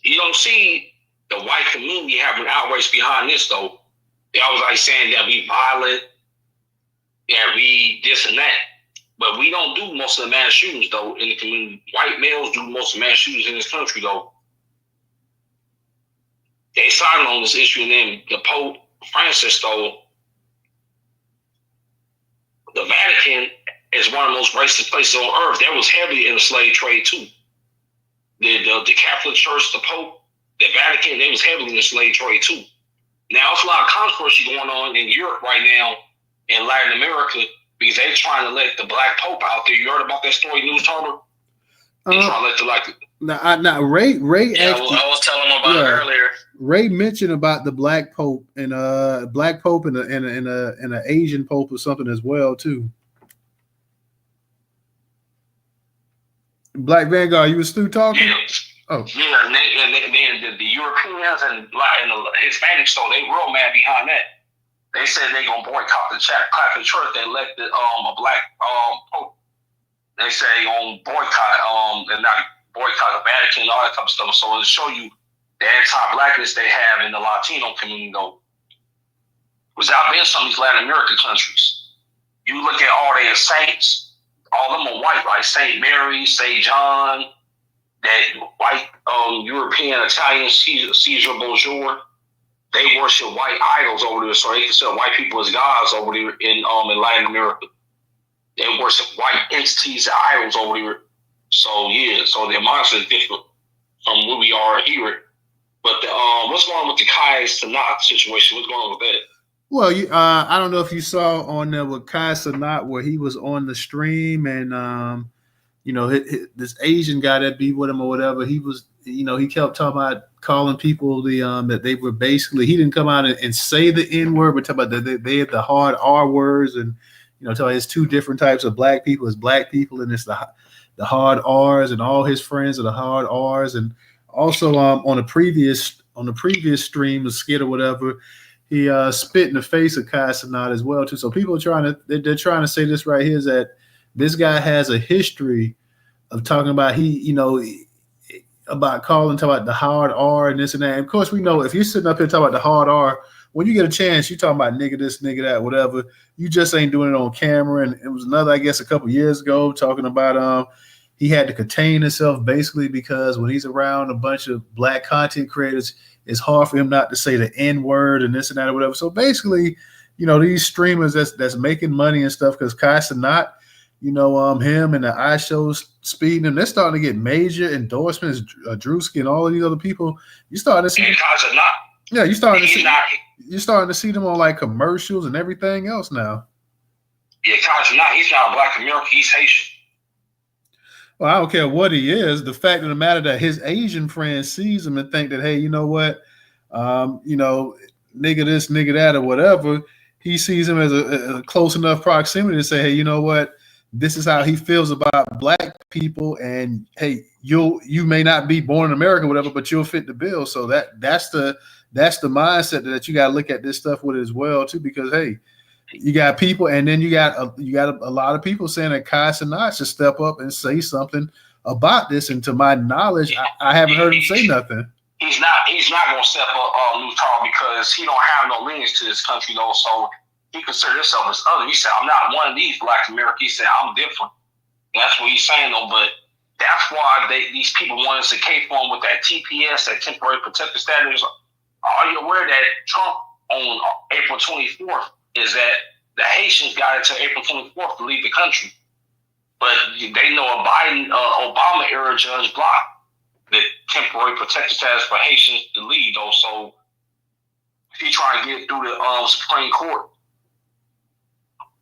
You don't see the white community having outrage behind this though. They always like saying that we violent, that we this and that. But we don't do most of the mass shootings though in the community. White males do most of the mass shootings in this country though. They silent on this issue, and then the Pope Francis though, the Vatican is one of the most racist places on earth. That was heavily in the slave trade too. The Catholic Church, the Pope, the Vatican, they was heavily in the slave trade too. Now, there's a lot of controversy going on in Europe right now, in Latin America, because they're trying to let the black Pope out there. You heard about that story, News Tarver? They're trying to let Now, Ray. Yeah, actually, I was telling him about it earlier. Ray mentioned about the black Pope and an Asian Pope or something as well too. Black Vanguard, you was through talking? Yeah. Oh. Yeah, and then the Europeans and the Hispanics, so they real mad behind that. They said they gonna boycott the Catholic Church that elected a black Pope. They say on boycott and not boycott the Vatican and all that type of stuff. So to show you the anti-blackness they have in the Latino community though. Without being some of these Latin American countries. You look at all their saints, all of them are white, like Saint Mary, Saint John, that white European, Italian, Caesar Borgia, they worship white idols over there, so they consider white people as gods over there in Latin America. They worship white entities and idols over there. So yeah, so their mindset is different from where we are here. But what's going on with the Cenat situation? What's going on with that? Well, I don't know if you saw on there with Cenat where he was on the stream and this Asian guy that be with him or whatever, he was, he kept talking about calling people that they were basically, he didn't come out and say the N word, but talk about that they had the hard R words and, tell you it's two different types of black people. It's black people and it's the hard R's, and all his friends are the hard R's. And also on the previous stream, the Skit or whatever, he spit in the face of Cenat as well too. So people are they're trying to say this right here is that this guy has a history of talking about about talking about the hard R and this and that. And of course, we know if you're sitting up here talking about the hard R, when you get a chance, you talking about nigga this, nigga that, whatever. You just ain't doing it on camera. And it was another, I guess, a couple years ago talking about he had to contain himself basically because when he's around a bunch of black content creators, it's hard for him not to say the N word and this and that or whatever. So basically, these streamers that's making money and stuff because Cenat, him and the iShows speeding him, they're starting to get major endorsements. Drewski and all of these other people, you starting to see. Yeah, you're starting to see them on like commercials and everything else now. Yeah, Cenat, he's not Black American, he's Haitian. Well, I don't care what he is. The fact of the matter that his Asian friend sees him and think that, hey, you know what, nigga this, nigga that, or whatever. He sees him as a close enough proximity to say, hey, you know what, this is how he feels about black people, and hey, you may not be born in America, whatever, but you'll fit the bill. So that's the mindset that you got to look at this stuff with as well too, because hey, you got people, and then you got a lot of people saying that Cenat should step up and say something about this. And to my knowledge, I haven't heard him say nothing. He's not gonna step up New Talk because he don't have no lineage to this country though. So he considers himself as other. He said, I'm not one of these Black Americans. He said, I'm different. And that's what he's saying though. But That's why these people want us to K-form with that TPS, that temporary protected status. Are you aware that Trump on April 24th is that the Haitians got until April 24th to leave the country? But they know a Biden, Obama era judge blocked the temporary protected status for Haitians to leave, though. So he trying to get through the Supreme Court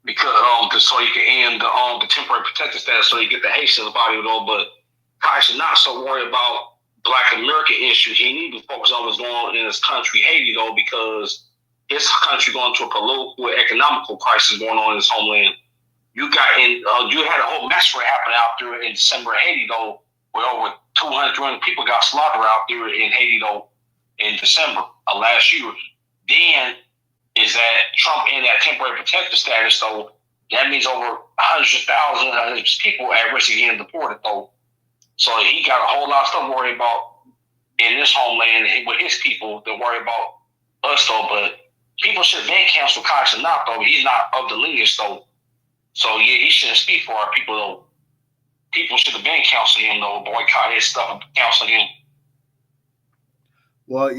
because so he can end the temporary protected status, so he get the Haitians body though. But Kaiser not so worried about Black American issues. He need to focus on what's going on in his country, Haiti, though, because his country going through a political, economical crisis going on in his homeland. You had a whole massacre happen out there in December in Haiti, though, where over 200 people got slaughtered out there in Haiti, though, in December of last year. Then is that Trump in that temporary protected status, so that means over hundreds of thousands of people at risk of getting deported, though. So he got a whole lot of stuff to worry about in this homeland with his people to worry about us, though. But people should then cancel Kaiser not, though. He's not of the lineage, though. So yeah, he shouldn't speak for our people, though. People should have been counseling him, though. Boycott his stuff and counsel him. Well,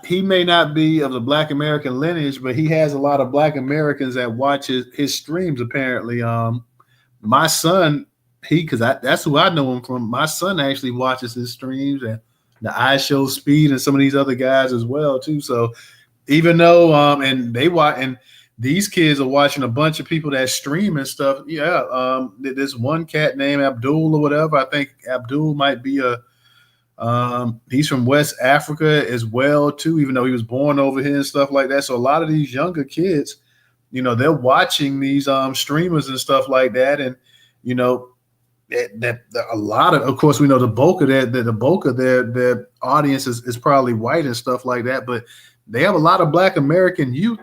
he may not be of the Black American lineage, but he has a lot of Black Americans that watch his streams. Apparently, my son, that's who I know him from. My son actually watches his streams, and the I Show Speed and some of these other guys as well too. So even though and they watch, and these kids are watching a bunch of people that stream and stuff. Yeah, this one cat named Abdul or whatever. I think Abdul might be he's from West Africa as well too, even though he was born over here and stuff like that. So a lot of these younger kids, they're watching these streamers and stuff like that, and that a lot of course, we know the bulk of their audience is probably white and stuff like that, but they have a lot of Black American youth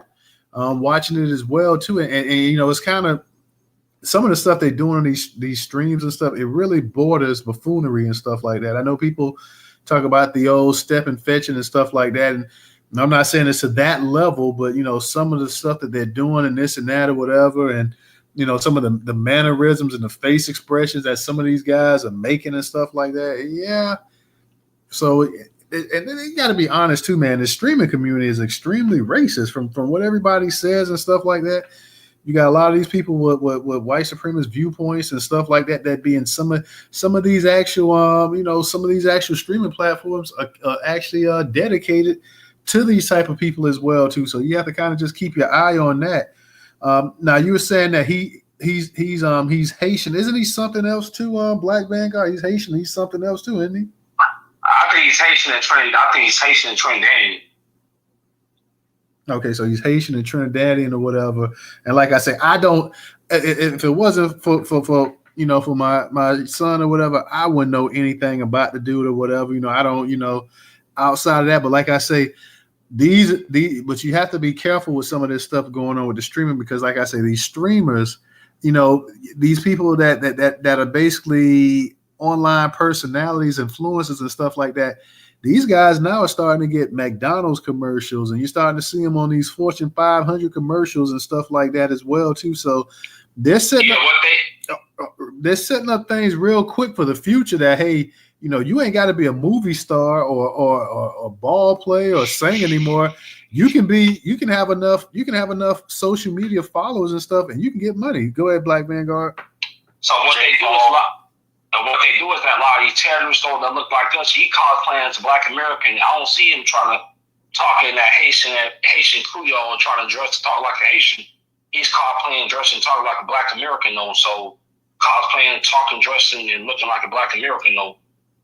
watching it as well too, and it's kind of some of the stuff they're doing on these streams and stuff. It really borders buffoonery and stuff like that. I know people talk about the old step and fetching and stuff like that, and I'm not saying it's to that level, but some of the stuff that they're doing and this and that or whatever, and some of the mannerisms and the face expressions that some of these guys are making and stuff like that. Yeah, so. And you got to be honest too, man. The streaming community is extremely racist from what everybody says and stuff like that. You got a lot of these people with white supremacist viewpoints and stuff like that be in some of these actual some of these actual streaming platforms are actually dedicated to these type of people as well too. So you have to kind of just keep your eye on that. Now you were saying that he's Haitian, isn't he? Something else too? Black Vanguard, he's Haitian. He's something else too, isn't he? I think he's Haitian and Trinidad. I think he's Haitian and Trinidadian. Okay, so he's Haitian and Trinidadian or whatever. And like I say, I don't. If it wasn't for my son or whatever, I wouldn't know anything about the dude or whatever. I don't. Outside of that, but like I say, but you have to be careful with some of this stuff going on with the streaming, because like I say, these streamers, these people that are basically online personalities, influencers and stuff like that, these guys now are starting to get McDonald's commercials, and you're starting to see them on these Fortune 500 commercials and stuff like that as well too. So they're setting up things real quick for the future that, hey, you ain't got to be a movie star or a ball player or sing anymore. You can have enough social media followers and stuff, and you can get money. Go ahead, Black Vanguard. So what they do is that a lot of these terrorists that look like us, he cosplaying as a Black American. I don't see him trying to talk in that Haitian Creole and trying to dress to talk like a Haitian. He's cosplaying, dressing, talking like a Black American, though. So cosplaying, talking, dressing, and looking like a Black American, though.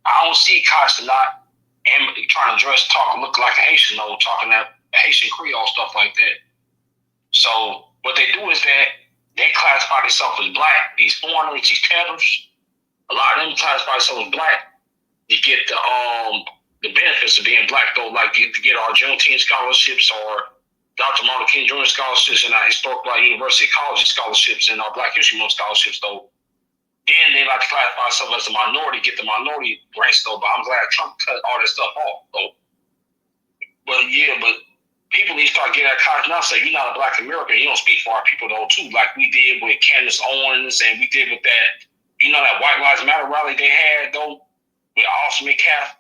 I don't see Kaiser not trying to dress, talk, look like a Haitian, though, talking that Haitian Creole stuff like that. So what they do is that they classify themselves as Black. These foreigners, these terrorists, a lot of them classify themselves as Black to get the benefits of being Black, though, like to get our Juneteenth scholarships or Dr. Martin King Jr. scholarships and our Historic Black University College scholarships and our Black History Month scholarships, though. Then they like to classify themselves as a minority, get the minority grants, though. But I'm glad Trump cut all that stuff off, though. But people need to start getting that college now. Say, you're not a Black American. You don't speak for our people, though, too. Like we did with Candace Owens and we did with that you know, that White Lives Matter rally they had though with Austin McCaff.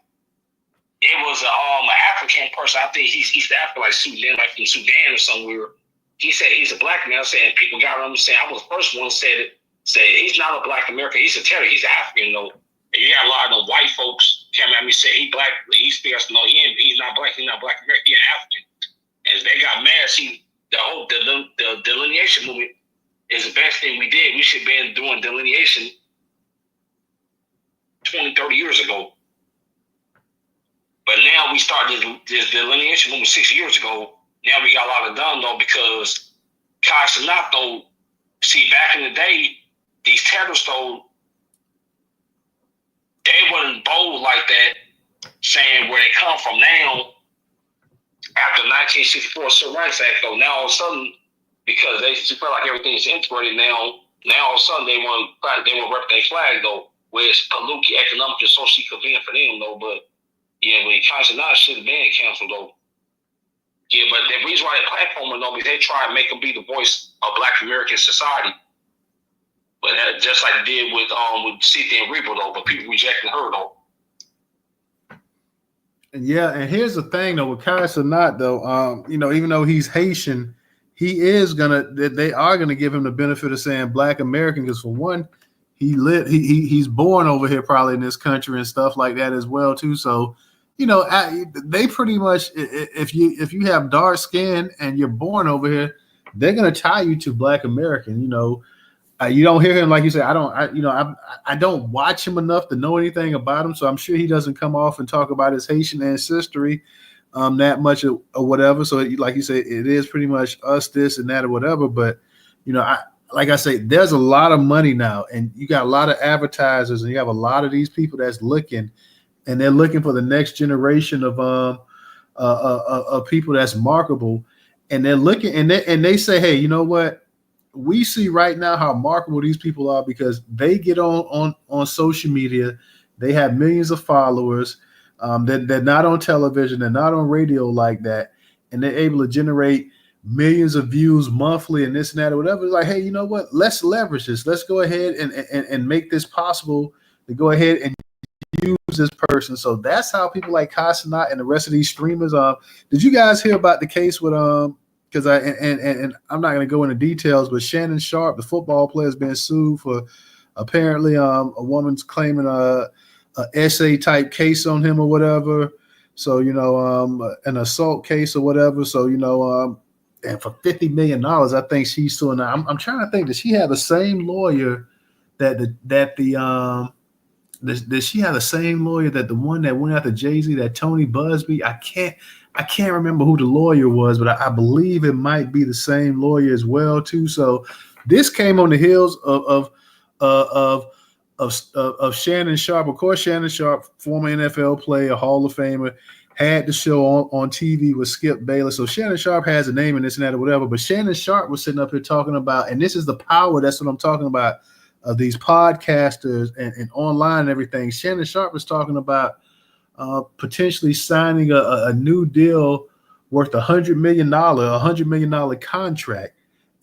It was an African person. I think he's East Africa, like Sudan, like from Sudan or somewhere. He said he's a black man. Saying people got on him saying I was the first one said it. Say he's not a black American. He's a terrorist. He's African though. And you got a lot of them white folks coming at me say he black. He's fierce. No, he's not black. He's not black American. He's African. And they got mad. See, the whole the delineation movement is the best thing we did. We should have been doing delineation 20, 30 years ago. But now we started this delineation movement 6 years ago. Now we got a lot of done though because Cenat though. See, back in the day, these terrorists though, they wasn't bold like that, saying where they come from now. After 1964 Civil Rights Act, though, now all of a sudden, because they feel like everything's integrated now all of a sudden they want to rep their flag though, where it's polluted economic and socially convenient for them though. But yeah, but Cenat should have been canceled though. Yeah, but the reason why they platform though is they try to make them be the voice of Black American society. But that, just like they did with Cynthia and Reba though, but people rejecting her though. Yeah, and here's the thing though with Cenat though, you know, even though he's Haitian, they are gonna give him the benefit of saying Black American because for one, he's born over here probably in this country and stuff like that as well too. So, you know, they pretty much if you have dark skin and you're born over here, they're gonna tie you to Black American. You know, you don't hear him like you say. I don't watch him enough to know anything about him, so I'm sure he doesn't come off and talk about his Haitian ancestry that much or whatever. So, like you say, it is pretty much us, this and that or whatever. But you know, like I say, there's a lot of money now, and you got a lot of advertisers, and you have a lot of these people that's looking, and they're looking for the next generation of people that's marketable, and they're looking, and they say, hey, you know what? We see right now how marketable these people are because they get on social media. They have millions of followers. They're not on television. They're not on radio like that. And they're able to generate millions of views monthly and this and that or whatever. It's like, hey, you know what? Let's leverage this. Let's go ahead and make this possible to go ahead and use this person. So that's how people like Cenat and the rest of these streamers. Did you guys hear about the case with because I'm not going to go into details, but Shannon Sharp, the football player, has been sued for apparently a woman's claiming a essay type case on him or whatever. So, you know, an assault case or whatever. So, you know, and for $50 million, I think she's suing. I'm trying to think, does she have the same lawyer that does she have the same lawyer that the one that went after Jay-Z, that Tony Busby? I can't remember who the lawyer was, but I believe it might be the same lawyer as well too. So this came on the heels of Shannon Sharp. Of course, Shannon Sharp, former NFL player, Hall of Famer, had the show on TV with Skip Bayless. So Shannon Sharp has a name in this and that or whatever. But Shannon Sharp was sitting up here talking about, and this is the power. That's what I'm talking about. Of these podcasters and online and everything. Shannon Sharp was talking about potentially signing a new deal worth $100 million contract.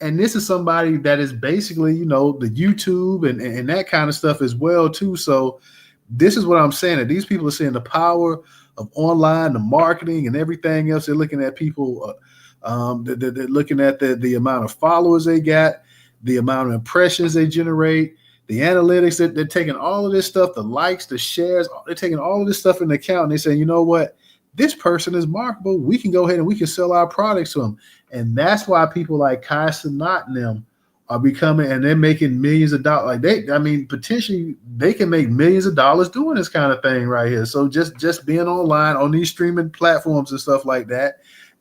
And this is somebody that is basically, you know, the YouTube and that kind of stuff as well too. So this is what I'm saying, that these people are seeing the power of online, the marketing and everything else. They're looking at people, they're looking at the amount of followers they got, the amount of impressions they generate, the analytics. They're taking all of this stuff, the likes, the shares, they're taking all of this stuff into account. And they say, you know what? This person is marketable. We can go ahead and we can sell our products to them. And that's why people like Cenat and them are becoming, and they're making millions of dollars. Like potentially they can make millions of dollars doing this kind of thing right here. So just being online on these streaming platforms and stuff like that.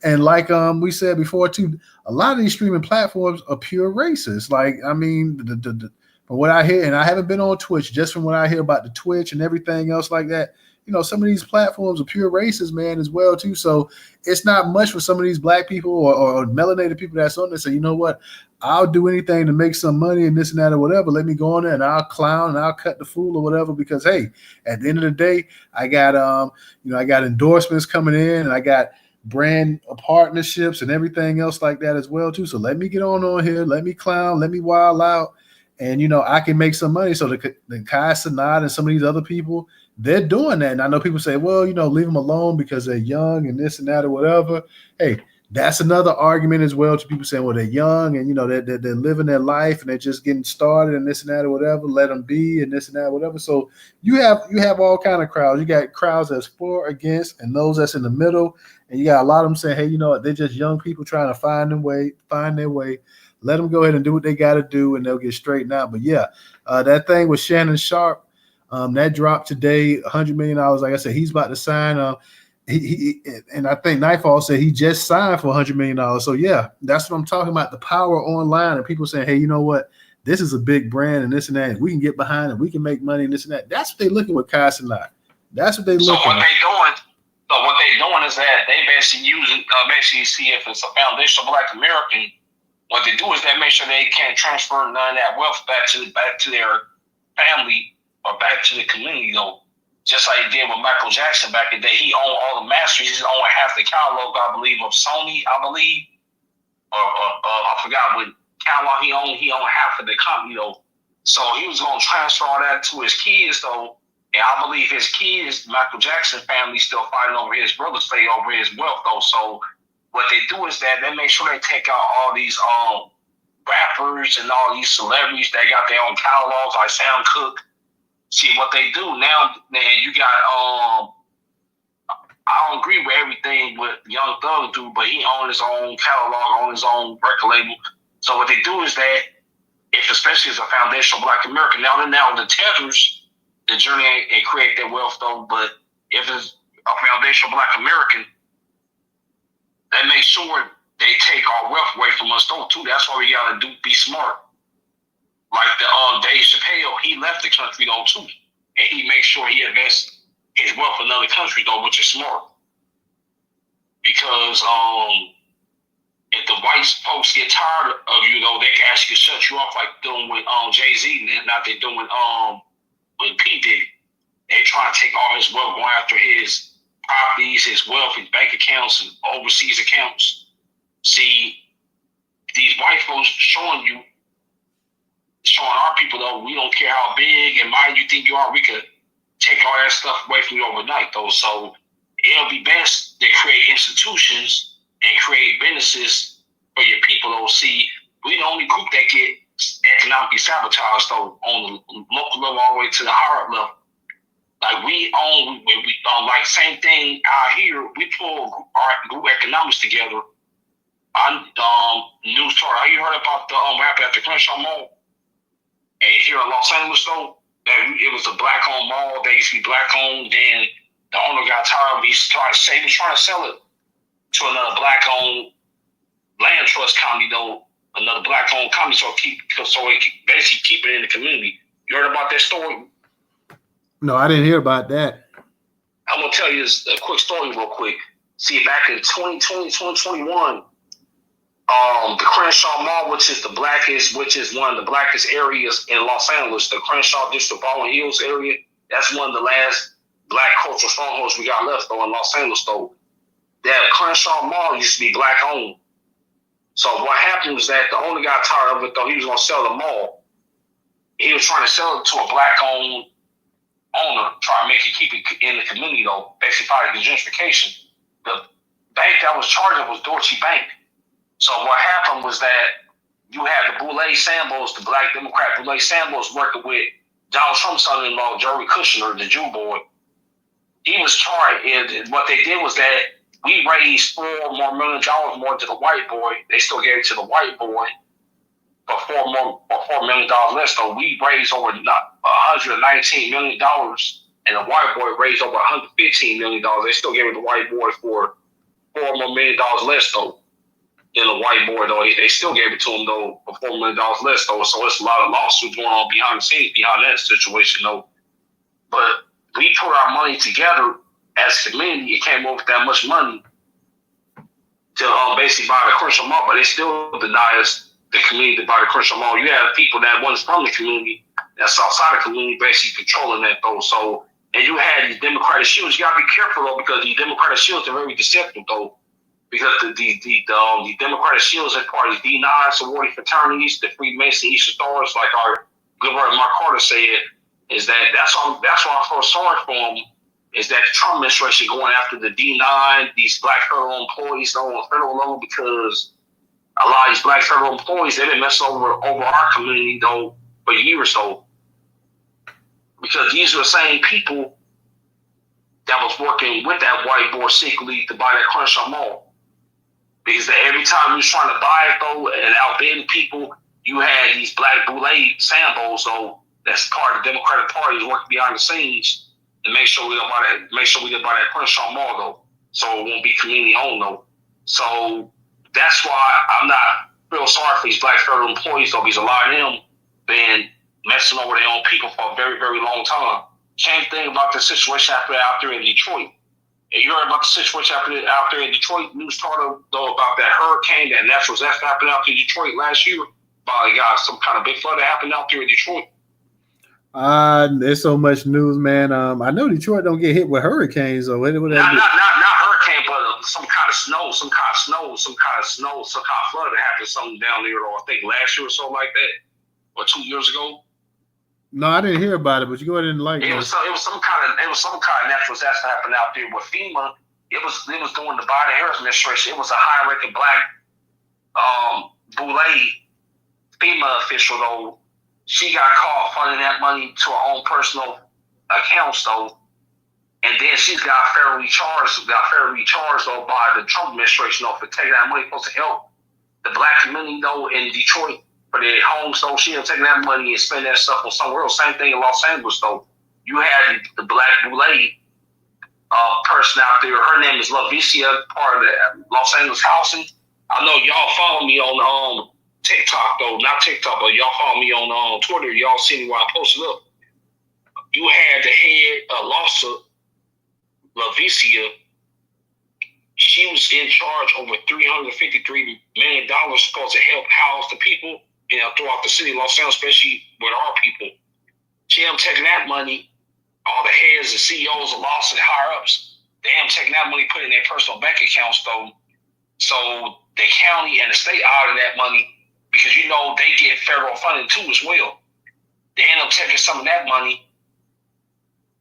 And like we said before too, a lot of these streaming platforms are pure racist. Like, I mean, from what I hear, and I haven't been on Twitch, just from what I hear about the Twitch and everything else like that, you know, some of these platforms are pure racist, man, as well too. So it's not much for some of these black people or melanated people that's on there say, you know what, I'll do anything to make some money and this and that or whatever. Let me go on there and I'll clown and I'll cut the fool or whatever, because hey, at the end of the day, I got I got endorsements coming in and I got brand partnerships and everything else like that as well too. So let me get on here, let me clown, let me wild out, and I can make some money. So the Kai Cenat and some of these other people, they're doing that. And I know people say, well, leave them alone because they're young and this and that or whatever. Hey, that's another argument as well to people saying, well, they're young and they're living their life and they're just getting started and this and that or whatever. Let them be and this and that or whatever. So you have all kind of crowds. You got crowds that's for, against, and those that's in the middle. And you got a lot of them saying, hey, they're just young people trying to find their way. Let them go ahead and do what they got to do, and they'll get straightened out. But yeah, that thing with Shannon Sharp, that dropped today, $100 million. Like I said, he's about to sign. He and I think Nightfall said he just signed for $100 million. So yeah, that's what I'm talking about. The power online and people saying, hey, you know what? This is a big brand and this and that. And we can get behind it. We can make money and this and that. That's what they're looking with Kai Cenat. That's what they're looking at. So what they're doing is that they basically basically see if it's a foundational Black American. What they do is they make sure they can't transfer none of that wealth back to their family or back to the community, just like he did with Michael Jackson back in the day. He owned all the masters. He owned half the catalog, I believe, of Sony, or I forgot what catalog he owned. He owned half of the company, So he was going to transfer all that to his kids, though. And I believe his kids, Michael Jackson family, still fighting over his brother's estate, over his wealth, though. So what they do is that they make sure they take out all these rappers and all these celebrities that got their own catalogs, like Sam Cooke. See what they do now, man, you got I don't agree with everything what Young Thug do, but he owns his own catalog, on his own record label. So what they do is that if especially as a foundational Black American, now the tethers, the journey and create their wealth though, but if it's a foundational Black American, they make sure they take our wealth away from us though too. That's why we gotta be smart. Like the Dave Chappelle, he left the country though too, and he makes sure he invests his wealth in another country though, which is smart. Because if the white folks get tired of you though, they can actually shut you off, like doing with Jay-Z, not they doing with P Diddy. They trying to take all his wealth, going after his properties, his wealth, his bank accounts, and overseas accounts. See, these white folks showing our people though, we don't care how big and mighty you think you are, we could take all that stuff away from you overnight though. So it'll be best to create institutions and create businesses for your people though. See, we the only group that get economically sabotaged though, on the local level all the way to the higher level. Like we like same thing out here. We pull our group economics together. News story. Have you heard about the what happened at the Crenshaw Mall? And here in Los Angeles though, that it was a Black-owned mall. They used to be Black-owned. Then the owner got tired of it. He was trying to sell it to another Black-owned land trust company though. Another Black-owned company, so he basically keep it in the community. You heard about that story? No, I didn't hear about that. I'm gonna tell you a quick story real quick. See, back in 2020, 2021, the Crenshaw Mall, which is one of the blackest areas in Los Angeles, the Crenshaw District, Baldwin Hills area, that's one of the last Black cultural strongholds we got left though in Los Angeles though. That Crenshaw Mall used to be Black-owned. So what happened was that the owner got tired of it though. He was gonna sell the mall. He was trying to sell it to a Black-owned owner, try to keep it in the community though, basically fighting the gentrification. The bank that was charged was Deutsche Bank. So what happened was that you had the Boule Sambos, the Black Democrat Boule Sambos, working with Donald Trump's son-in-law, Jared Kushner, the Jew boy. He was charged, and what they did was that we raised $4 million more to the white boy. They still gave it to the white boy for $4 million less. So we raised over $119 million, and the white boy raised over $115 million. They still gave it to the white boy for $4 million less though. Than the white boy though, they still gave it to him though for $4 million less though. So it's a lot of lawsuits going on behind the scenes behind that situation though. But we put our money together as a community. It came up with that much money to basically buy the Crenshaw Mall, but they still deny us the community to buy the Crenshaw Mall. You have people that wasn't from the community, that's outside the community, basically controlling that though. So, and you had these Democratic shields. You gotta be careful though, because these Democratic shields are very deceptive though. because the Democratic Shields and parties, D9 sorority fraternities, the Freemason Eastern Stars, like our good brother Mark Carter said, is that's why I feel sorry for him, is that the Trump administration going after the D9, these black federal employees on a federal level, because a lot of these black federal employees, they've been messing over our community though for years though, because these are the same people that was working with that white boy secretly to buy that Crenshaw Mall. Because every time you was trying to buy it though and outbid people, you had these black boule Sambos though that's part of the Democratic Party is working behind the scenes to make sure we don't buy that Crenshaw Mall though, so it won't be community owned though. So that's why I'm not real sorry for these black federal employees though, because a lot of them been messing over their own people for a very, very long time. Same thing about the situation out there in Detroit. You heard about the situation out there in Detroit? News started though about that hurricane, that natural disaster happened out there in Detroit last year. Probably got some kind of big flood that happened out there in Detroit. There's so much news, man. I know Detroit don't get hit with hurricanes, or what? Not hurricane, but some kind of flood that happened something down there, or I think last year or so like that, or 2 years ago. No, I didn't hear about it, but you go ahead and It was some kind of natural disaster happened out there with FEMA. It was during the Biden-Harris administration. It was a high-ranking black boule FEMA official though. She got caught funding that money to her own personal accounts though, and then she's got federally charged though by the Trump administration though for taking that money supposed to help the black community though in Detroit for their homes though. She ended up taking that money and spending that stuff on somewhere else. Same thing in Los Angeles though. You had the black boule person out there. Her name is Lavicia, part of the Los Angeles housing. I know y'all follow me on TikTok though, not TikTok, but y'all follow me on Twitter. Y'all see me while I posted up. You had the head of lawsuit, Lavicia. She was in charge over $353 million supposed to help house the people, throughout the city of Los Angeles, especially with our people. She ended up taking that money, all the heads and CEOs of lawsuit higher ups, they ended up taking that money, put it in their personal bank accounts though. So the county and the state audited that money, because they get federal funding too as well. They end up taking some of that money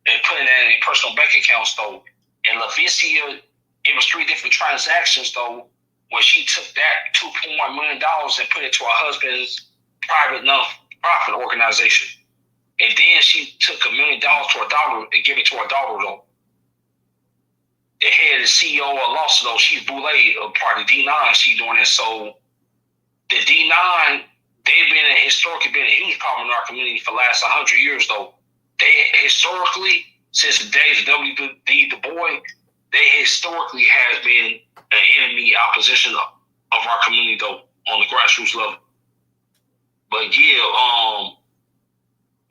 and putting that in their personal bank accounts though. And Lavicia, it was 3 different transactions though, where she took that $2.1 million and put it to her husband's private non-profit organization. And then she took $1 million to her daughter and gave it to her daughter though. The head of the CEO of lawsuit though, she's boule, part of D9, she's doing it. So the D9, they've historically been a huge problem in our community for the last 100 years though. They historically, since the days of W.D. Du Bois, they historically has been an enemy opposition of our community though, on the grassroots level. But yeah,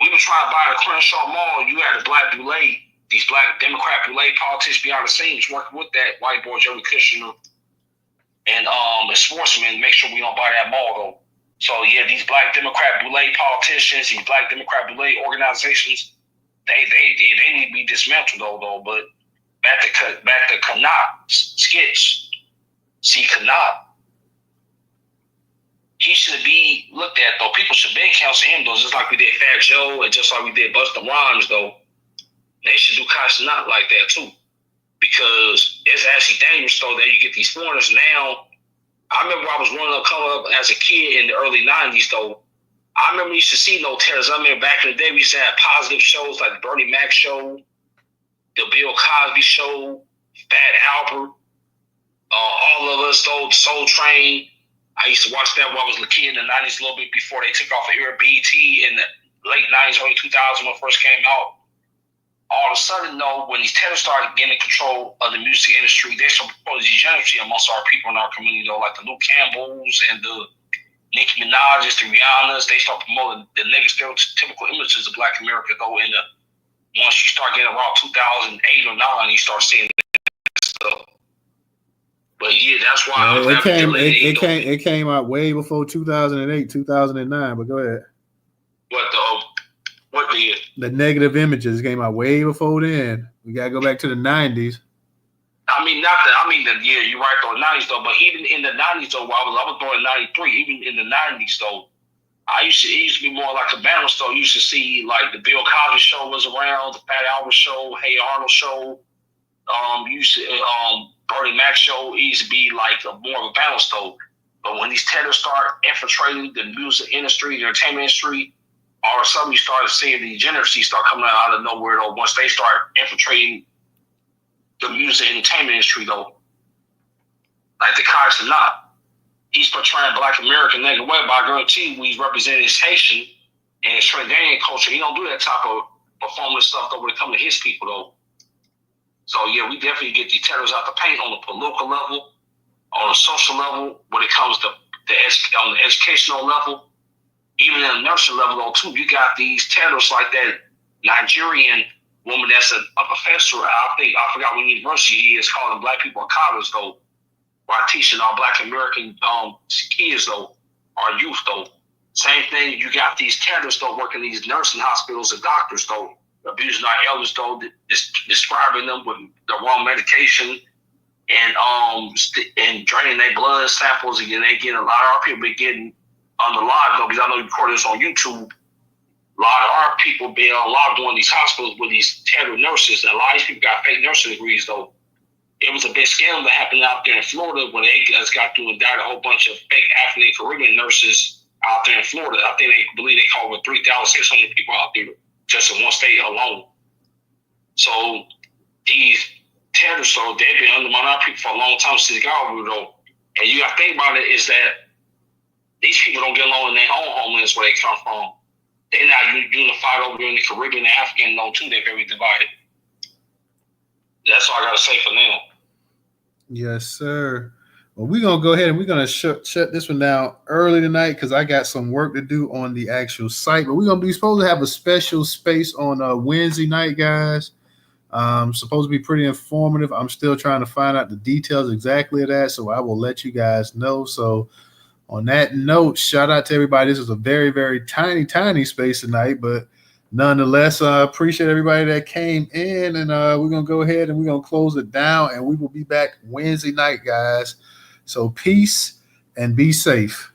we were trying to buy the Crenshaw Mall. You had the black boule, these black Democrat boule politicians behind the scenes working with that white boy Jerry Kushner and the sportsmen, make sure we don't buy that mall though. So yeah, these black Democrat boule politicians, these black Democrat boule organizations, they need to be dismantled though. But back to Cenat, Skit. See, Cenat, he should be looked at though. People should be counseling him though, just like we did Fat Joe and just like we did Busta Rhymes though. They should do Cenat like that too, because it's actually dangerous though that you get these foreigners now. I remember I was coming up as a kid in the early 90s though. I remember we used to see no terrorists. I remember back in the day we used to have positive shows like the Bernie Mac show, the Bill Cosby show, Fat Albert, all of us though, Soul Train. I used to watch that while I was a kid in the 90s, a little bit before they took off the era BET in the late 90s, early 2000s when it first came out. All of a sudden, though, when these terrorists started getting control of the music industry, they started proposing degeneracy amongst our people in our community, though, like the Luke Campbells and the Nicki Minaj's, the Rihanna's. They start promoting the negative stereotypical images of Black America, though. Once you start getting around 2008 or 9, you start seeing that stuff. But yeah, that's why it came out way before 2008, 2009. But go ahead. What the negative images came out way before then. We gotta go back to the 90s. I I mean, not the. I mean, yeah, you're right though. 90s though, but even in the 90s though, I was born in '93. Even in the 90s though, it used to be more like a balance though. You used to see like the Bill Cosby show was around, the Pat Albert show, Hey Arnold show. You used to Bernie Mac show. It used to be like more of a balance though. But when these terrorists start infiltrating the music industry, the entertainment industry, all of a sudden you start seeing the degeneracy start coming out of nowhere though. Once they start infiltrating the music and entertainment industry though, like the Kai Cenat, he's portraying Black American negative way, but I guarantee when he's representing his Haitian and his Trinidadian culture, he don't do that type of performance stuff though when it comes to his people though. So yeah, we definitely get these terrorists out the paint on the political level, on a social level, when it comes to on the educational level, even in the nursing level though too. You got these terrorists like that Nigerian woman that's a professor. I forgot what university he is, calling Black people in college though, while teaching our Black American kids though, our youth though. Same thing. You got these terrorists though working these nursing hospitals and doctors though, abusing our elders though, describing them with the wrong medication and draining their blood samples. And they getting a lot of our people be getting on the live though, because I know you record this on YouTube. A lot of our people being unlocked on these hospitals with these terror nurses. And a lot of these people got fake nursing degrees though. It was a big scandal that happened out there in Florida when they just got through and died a whole bunch of fake African Caribbean nurses out there in Florida. I think they believe they called over 3,600 people out there just in one state alone. So these terrorists, so they've been undermining our people for a long time since God though. And you got to think about it is that these people don't get along in their own homelands where they come from. They're not unified over in the Caribbean and African though too. They're very divided. That's all I got to say for now. Yes, sir. Well, we're going to go ahead and we're going to shut this one down early tonight because I got some work to do on the actual site. But we're going to be supposed to have a special space on Wednesday night, guys. Supposed to be pretty informative. I'm still trying to find out the details exactly of that, so I will let you guys know. So on that note, shout out to everybody. This is a very, very tiny space tonight, but nonetheless, I appreciate everybody that came in, and we're going to go ahead and we're going to close it down, and we will be back Wednesday night, guys. So peace and be safe.